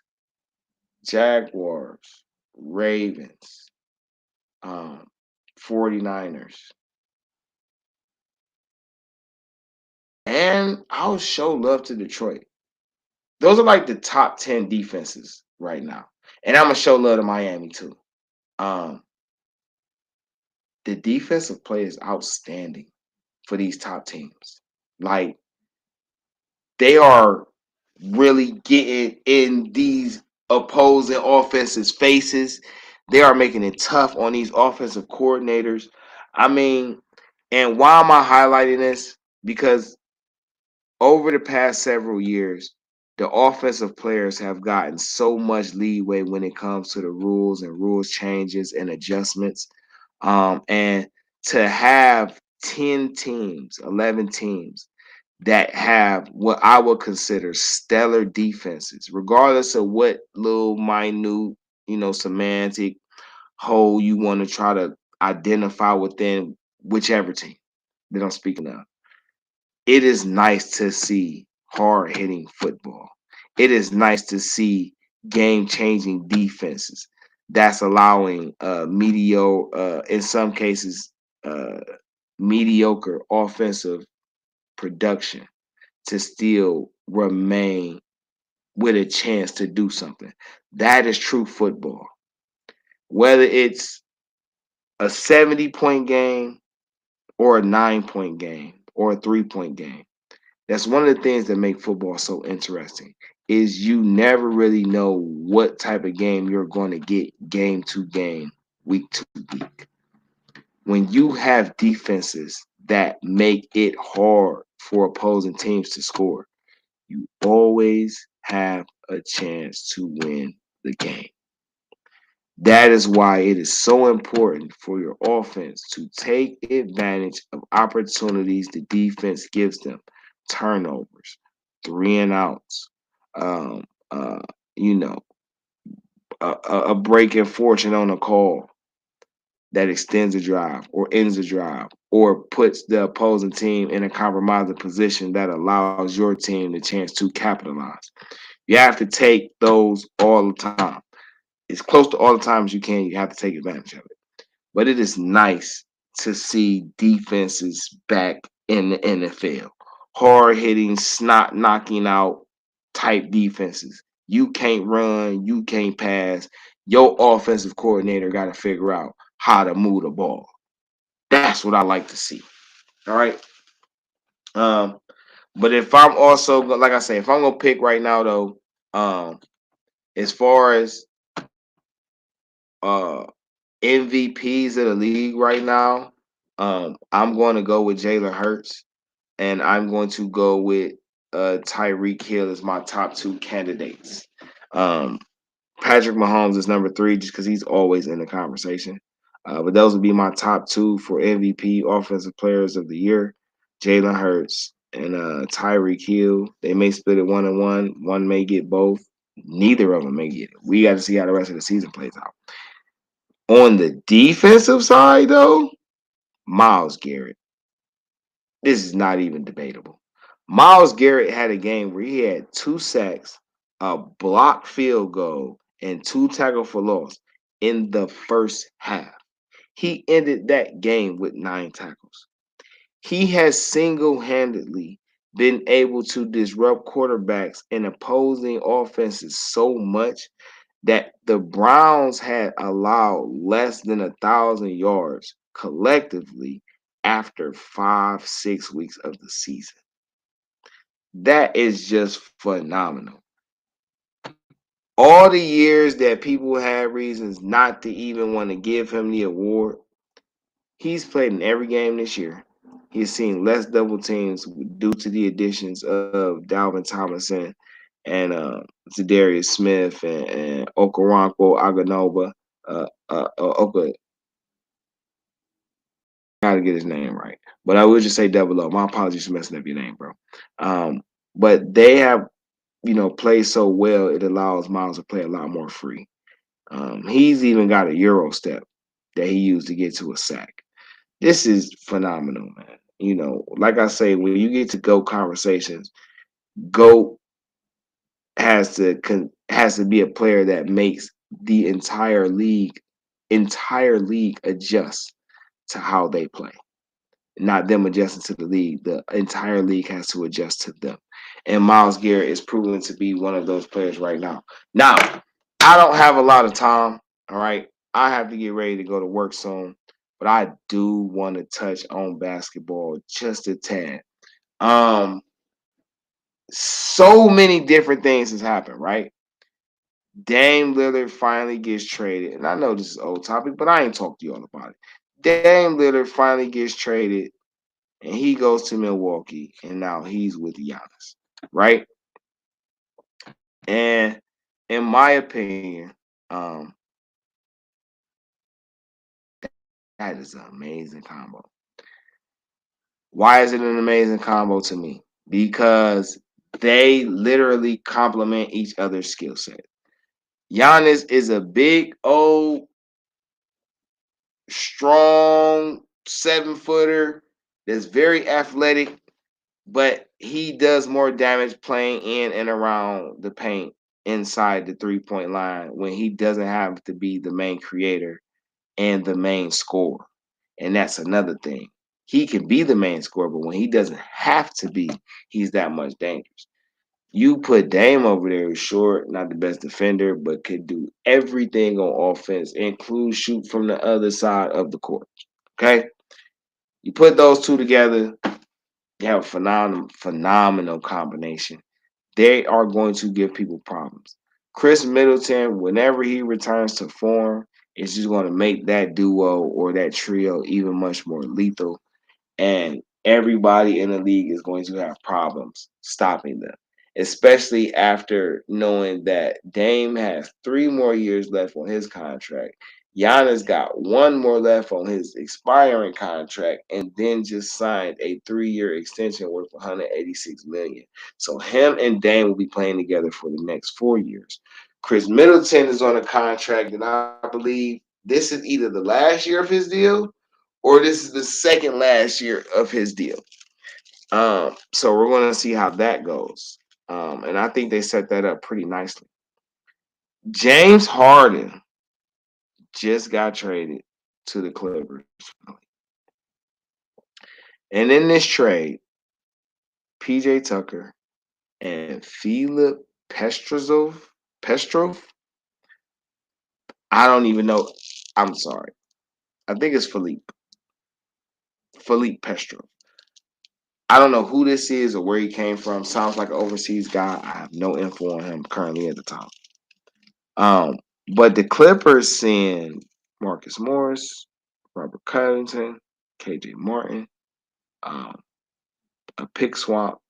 Jaguars, Ravens, um, 49ers. And I'll show love to Detroit. Those are like the top 10 defenses right now. And I'm going to show love to Miami too. Um, the defensive play is outstanding for these top teams. Like, they are really getting in these opposing offenses' faces. They are making it tough on these offensive coordinators. I mean, and why am I highlighting this? Because over the past several years, the offensive players have gotten so much leeway when it comes to the rules and rules changes and adjustments. And to have 10 teams, 11 teams that have what I would consider stellar defenses, regardless of what little minute, semantic hole you want to try to identify within whichever team that I'm speaking of. It is nice to see hard hitting football. It is nice to see game changing defenses that's allowing in some cases, uh, mediocre offensive production to still remain with a chance to do something. That is true football. Whether it's a 70-point game or a 9-point game or a 3-point game. That's one of the things that make football so interesting is you never really know what type of game you're going to get game to game, week to week. When you have defenses that make it hard for opposing teams to score, you always have a chance to win the game. That is why it is so important for your offense to take advantage of opportunities the defense gives them. Turnovers, 3-and-outs, um, uh, you know, a break in fortune on a call that extends a drive or ends a drive or puts the opposing team in a compromising position that allows your team the chance to capitalize. You have to take those all the time. As close to all the time as you can, you have to take advantage of it. But it is nice to see defenses back in the NFL. Hard hitting, snot knocking out type defenses. You can't run, you can't pass. Your offensive coordinator got to figure out how to move the ball. That's what I like to see. All right. Um, but if I'm also like I say, if I'm gonna pick right now though, as far as uh MVPs of the league right now, I'm going to go with Jalen Hurts, and I'm going to go with Tyreek Hill as my top two candidates. Um, Patrick Mahomes is number three just because he's always in the conversation. But those would be my top two for MVP, Offensive Players of the Year: Jalen Hurts and Tyreek Hill. They may split it 1-1. One may get both. Neither of them may get it. We got to see how the rest of the season plays out. On the defensive side, though, Myles Garrett. This is not even debatable. Myles Garrett had a game where he had 2 sacks, a blocked field goal, and 2 tackles for loss in the first half. He ended that game with 9 tackles. He has single-handedly been able to disrupt quarterbacks and opposing offenses so much that the Browns had allowed less than 1,000 yards collectively after 5-6 weeks of the season. That is just phenomenal. All the years that people had reasons not to even want to give him the award, he's played in every game this year. He's seen less double teams due to the additions of Dalvin Tomlinson and Zadarius Smith and Okoronkwo Aganoba. Oka, got to get his name right, but I would just say Double O. My apologies for messing up your name, bro. But they have, played so well, it allows Miles to play a lot more free. He's even got a Euro step that he used to get to a sack. This is phenomenal, man. Like I say, when you get to GOAT conversations, GOAT has to be a player that makes the entire league entire league adjusts to how they play. Not them adjusting to the league. The entire league has to adjust to them. And Myles Garrett is proven to be one of those players right now. Now, I don't have a lot of time. All right. I have to get ready to go to work soon. But I do want to touch on basketball just a tad. So many different things has happened, right? Dame Lillard finally gets traded. And I know this is an old topic, but I ain't talked to y'all about it. Dame Lillard finally gets traded and he goes to Milwaukee, and now he's with Giannis, right? And in my opinion, that is an amazing combo. Why is it an amazing combo to me? Because they literally complement each other's skill set. Giannis is a big, old, strong 7-footer that's very athletic, but he does more damage playing in and around the paint inside the 3-point line when he doesn't have to be the main creator and the main scorer. And that's another thing. He can be the main scorer, but when he doesn't have to be, he's that much dangerous. You put Dame over there who's short, not the best defender, but could do everything on offense, include shoot from the other side of the court. Okay? You put those two together, you have a phenomenal combination. They are going to give people problems. Chris Middleton, whenever he returns to form, is just going to make that duo or that trio even much more lethal. And everybody in the league is going to have problems stopping them, especially after knowing that Dame has 3 more years left on his contract. Giannis got 1 more left on his expiring contract and then just signed a 3-year extension worth $186 million. So him and Dame will be playing together for the next 4 years. Chris Middleton is on a contract, and I believe this is either the last year of his deal or this is the second last year of his deal. So we're going to see how that goes. And I think they set that up pretty nicely. James Harden just got traded to the Clippers. And in this trade, PJ Tucker and Philip Pestrov, I don't even know. I'm sorry. I think it's Philippe Pestrov. I don't know who this is or where he came from. Sounds like an overseas guy. I have no info on him currently at the time. But the Clippers send Marcus Morris, Robert Covington, KJ Martin, um, a pick swap,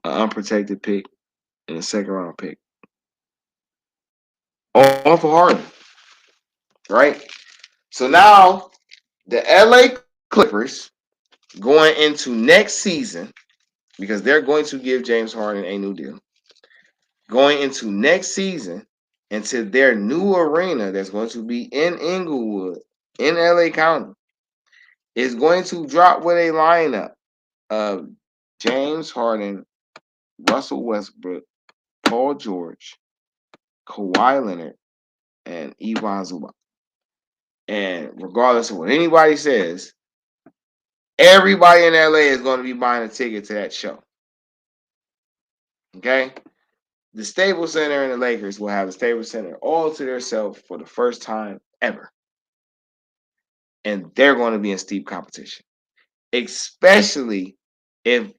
an unprotected pick, and a second-round pick. All for Harden, right? So now the LA Clippers going into next season, because they're going to give James Harden a new deal, going into next season into their new arena that's going to be in Inglewood, in LA County, is going to drop with a lineup of James Harden, Russell Westbrook, Paul George, Kawhi Leonard, and Ivan Zubac. And regardless of what anybody says, everybody in LA is going to be buying a ticket to that show. Okay? The Staples Center and the Lakers will have the Staples Center all to themselves for the first time ever. And they're going to be in steep competition, especially if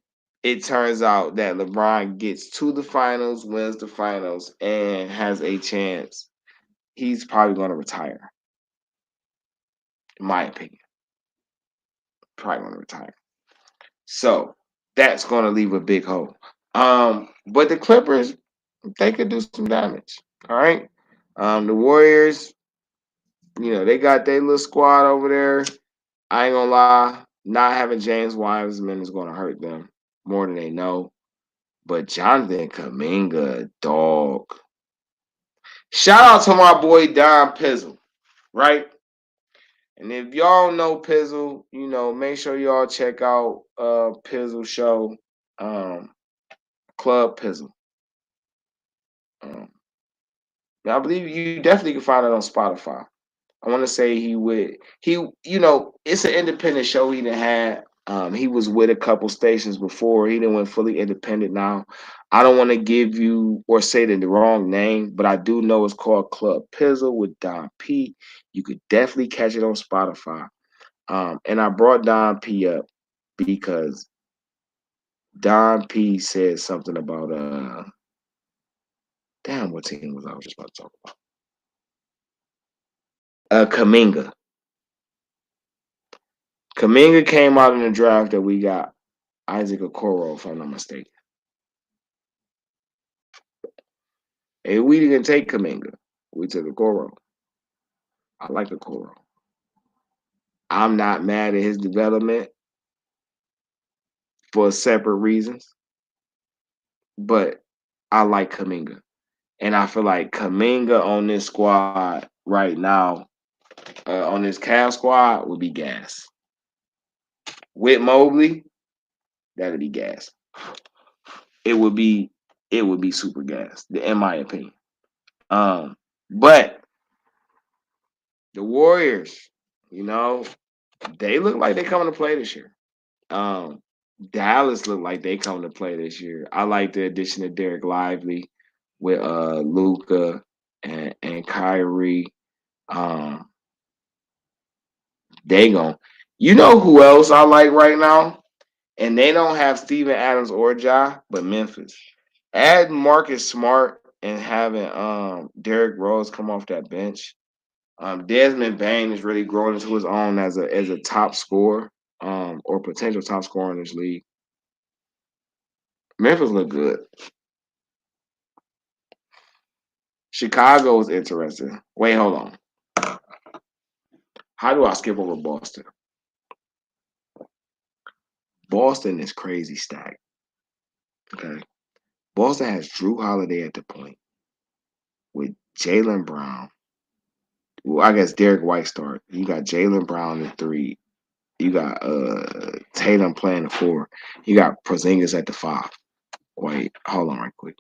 it turns out that LeBron gets to the finals, wins the finals, and has a chance. He's probably going to retire, in my opinion. Probably going to retire. So that's going to leave a big hole. But the Clippers, they could do some damage. All right. The Warriors, they got their little squad over there. I ain't gonna lie, not having James Wiseman is gonna hurt them more than they know. But Jonathan Kuminga, dog. Shout out to my boy Don Pizzle, right? And if y'all know Pizzle, make sure y'all check out Pizzle show, Club Pizzle. I believe you definitely can find it on Spotify. I want to say it's an independent show he done had. He was with a couple stations before. He done went fully independent now. I don't want to give you or say the wrong name, but I do know it's called Club Pizzle with Don P. You could definitely catch it on Spotify. And I brought Don P up because Don P said something about damn, what team was I was just about to talk about? Kaminga. Kaminga came out in the draft that we got Isaac Okoro, if I'm not mistaken. And we didn't take Kaminga. We took Okoro. I like Okoro. I'm not mad at his development for separate reasons, but I like Kaminga. And I feel like Kaminga on this squad right now, on this Cavs squad, would be gas. With Mobley, that'd be gas. It would be super gas, in my opinion. But the Warriors, they look like they're coming to play this year. Dallas look like they coming to play this year. I like the addition of Derek Lively with Luka and Kyrie. They gon' You know who else I like right now? And they don't have Steven Adams or Ja, but Memphis. Add Marcus Smart and having Derrick Rose come off that bench. Desmond Bane is really growing into his own as a top scorer, or potential top scorer in this league. Memphis look good. Chicago is interesting. Wait, hold on. How do I skip over Boston? Boston is crazy stacked. Okay. Boston has Drew Holiday at the point with Jaylen Brown. Well, I guess Derek White start. You got Jaylen Brown at 3. You got Tatum playing the 4. You got Porzingis at the 5. Wait, hold on right quick.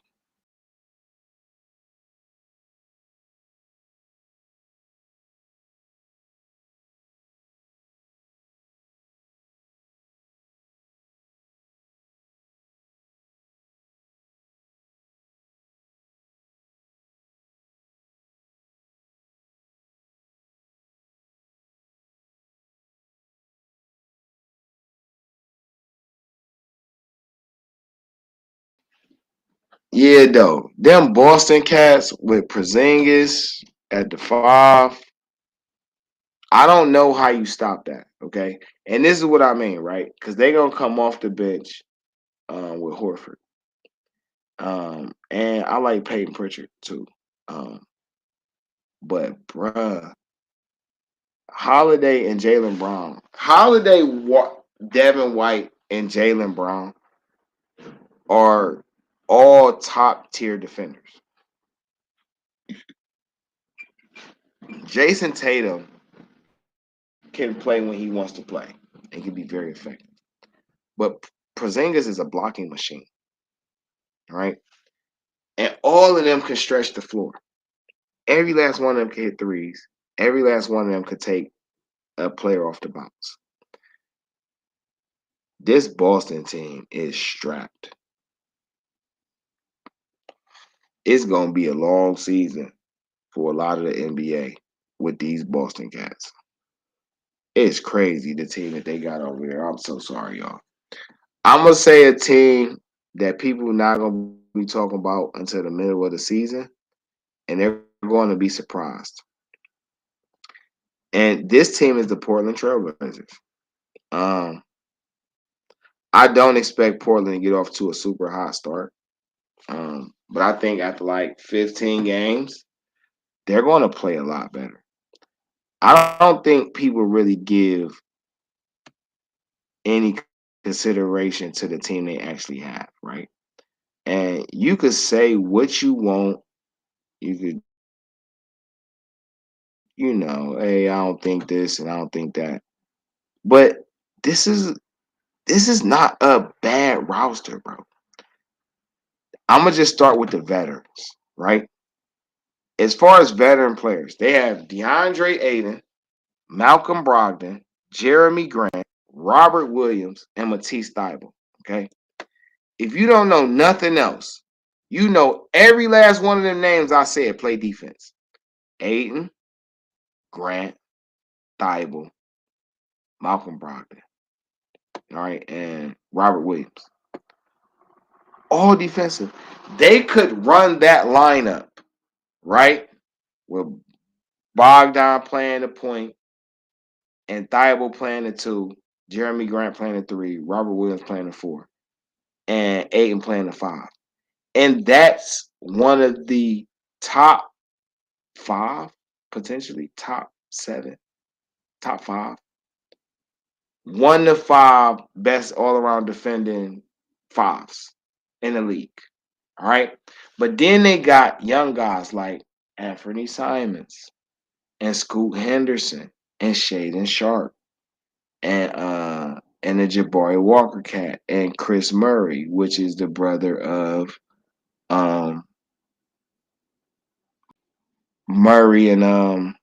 Yeah, though. Them Boston Cats with Porzingis at the 5. I don't know how you stop that, okay? And this is what I mean, right? Because they're going to come off the bench with Horford. And I like Peyton Pritchard, too. But, bruh, Holiday and Jaylen Brown. Devin White, and Jaylen Brown are all top-tier defenders. Jason Tatum can play when he wants to play and can be very effective. But Porzingis is a blocking machine, right? And all of them can stretch the floor. Every last one of them can hit threes. Every last one of them could take a player off the bounce. This Boston team is strapped. It's going to be a long season for a lot of the NBA with these Boston Cats. It's crazy, the team that they got over there. I'm so sorry, y'all. I'm going to say a team that people not going to be talking about until the middle of the season, and they're going to be surprised. And this team is the Portland Trailblazers. I don't expect Portland to get off to a super hot start. But I think after like 15 games, they're going to play a lot better. I don't think people really give any consideration to the team they actually have, right? And you could say what you want. You could, hey, I don't think this and I don't think that. But this is not a bad roster, bro. I'm gonna just start with the veterans, right? As far as veteran players, they have DeAndre Ayton, Malcolm Brogdon, Jeremy Grant, Robert Williams, and Matisse Thybulle. Okay. If you don't know nothing else, you know every last one of them names I said play defense. Ayton, Grant, Thybulle, Malcolm Brogdon, all right, and Robert Williams. All defensive. They could run that lineup, right? With Bogdan playing the point and Thybulle playing the 2, Jeremy Grant playing the 3, Robert Williams playing the 4, and Ayton playing the 5. And that's one of the top 5, potentially top 7, top 5, 1 to 5 best all around defending 5s in the league. All right. But then they got young guys like Anthony Simons and Scoot Henderson and Shaden Sharp and the Jabari Walker cat and Chris Murray, which is the brother of um Murray and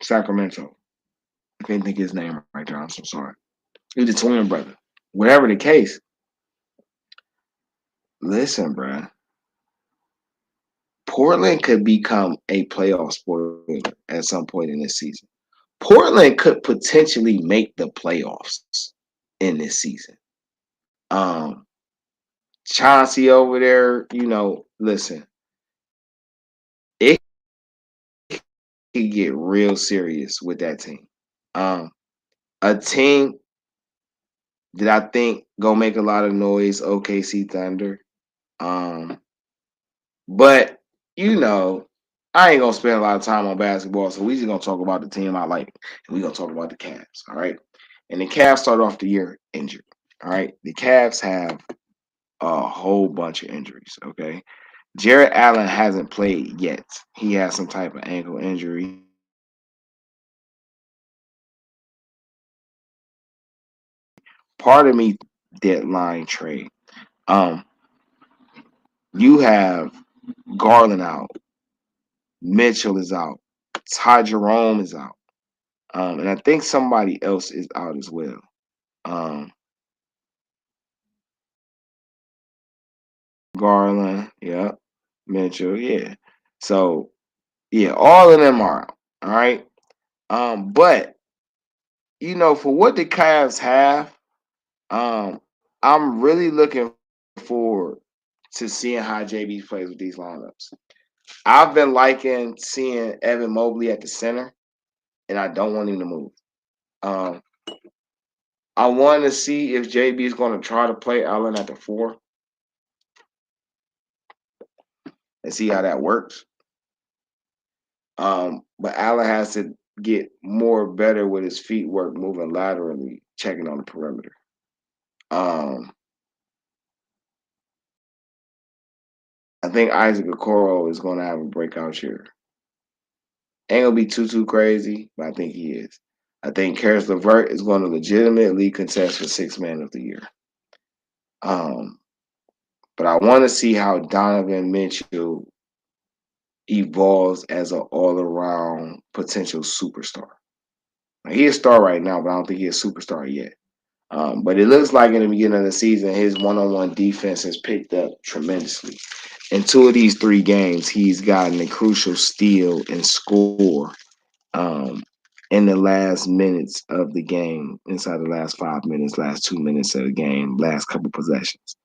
Sacramento. I can't think of his name right now. I'm so sorry. He's the twin brother. Whatever the case, listen, bruh. Portland could become a playoff spoiler at some point in this season. Portland could potentially make the playoffs in this season. Chauncey over there, listen, it could get real serious with that team. A team that I think gonna make a lot of noise, OKC Thunder. But I ain't gonna spend a lot of time on basketball, so we just gonna talk about the team I like, and we gonna talk about the Cavs. All right, and the Cavs start off the year injured. All right, the Cavs have a whole bunch of injuries. Okay, Jarrett Allen hasn't played yet. He has some type of ankle injury. Part of me deadline trade. Um, you have Garland out, Mitchell is out, Ty Jerome is out, and I think somebody else is out as well. Um, Garland, yeah, Mitchell, yeah. So yeah, all of them are out. All right. But for what the Cavs have, I'm really looking forward to seeing how JB plays with these lineups. I've been liking seeing Evan Mobley at the center, and I don't want him to move. Um, I want to see if JB is going to try to play Allen at the 4 and see how that works. But Allen has to get better with his feet work, moving laterally, checking on the perimeter. I think Isaac Okoro is going to have a breakout year. Ain't gonna be too crazy, but I think he is. I think Karis LeVert is going to legitimately contest for 6th Man of the Year. But I want to see how Donovan Mitchell evolves as an all-around potential superstar. Like, he's a star right now, but I don't think he's a superstar yet. But it looks like in the beginning of the season, his one-on-one defense has picked up tremendously. In 2 of these 3 games, he's gotten a crucial steal and score in the last minutes of the game, inside the last 5 minutes, last 2 minutes of the game, last couple possessions.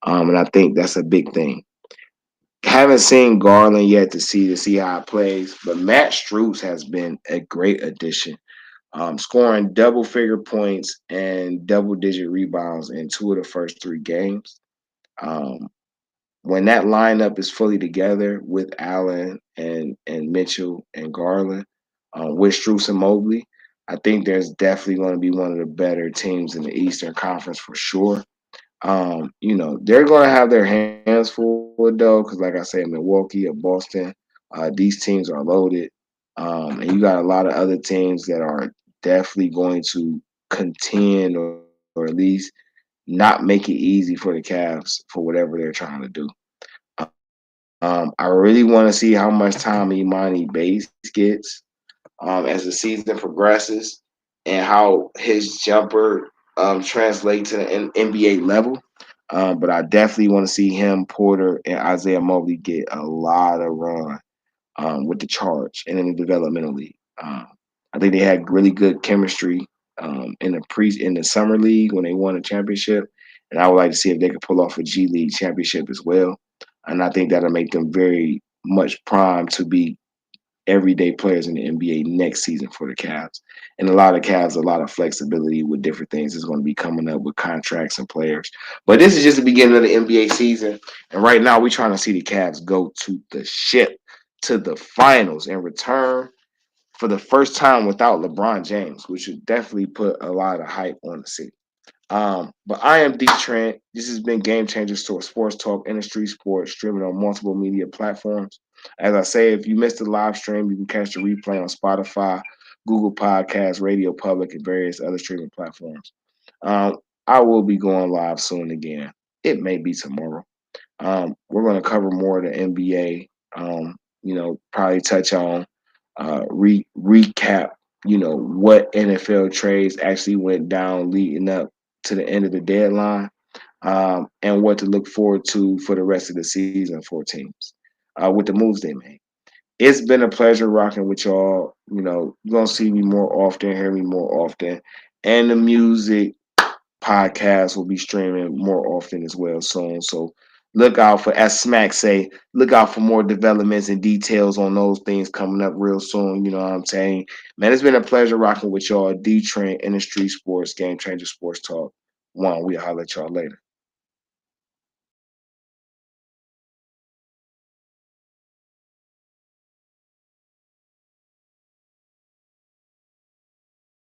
And I think that's a big thing. Haven't seen Garland yet to see how it plays, but Matt Strus has been a great addition, scoring double-figure points and double-digit rebounds in 2 of the first 3 games. When that lineup is fully together with Allen and Mitchell and Garland, with Strus and Mobley, I think there's definitely going to be one of the better teams in the Eastern Conference for sure. They're going to have their hands full though, because like I said, Milwaukee or Boston, these teams are loaded, and you got a lot of other teams that are definitely going to contend or at least not make it easy for the Cavs for whatever they're trying to do. I really want to see how much time Imani Bates gets as the season progresses and how his jumper translates to the NBA level. But I definitely want to see him, Porter, and Isaiah Mobley get a lot of run with the charge and in the developmental league. I think they had really good chemistry in the summer league when they won a championship, and I would like to see if they could pull off a G League championship as well. And I think that'll make them very much primed to be everyday players in the NBA next season for the Cavs. And a lot of Cavs, a lot of flexibility with different things is going to be coming up with contracts and players. But this is just the beginning of the NBA season. And right now, we're trying to see the Cavs go to the ship, to the finals, and return for the first time without LeBron James, which would definitely put a lot of hype on the city. But I am DeeTrynt. This has been Game Changers Tour Sports Talk, Industry Sports, streaming on multiple media platforms. As I say, if you missed the live stream, you can catch the replay on Spotify, Google Podcasts, Radio Public, and various other streaming platforms. I will be going live soon again. It may be tomorrow. We're going to cover more of the NBA. Probably touch on recap. What NFL trades actually went down leading up to the end of the deadline, and what to look forward to for the rest of the season for teams with the moves they made. It's been a pleasure rocking with y'all. You're going to see me more often, hear me more often. And the music podcast will be streaming more often as well soon. So look out for, as Smack say, look out for more developments and details on those things coming up real soon. You know what I'm saying? Man, it's been a pleasure rocking with y'all. DeeTrynt, Industry Sports, Game Changer Sports Talk. We'll holler at y'all later.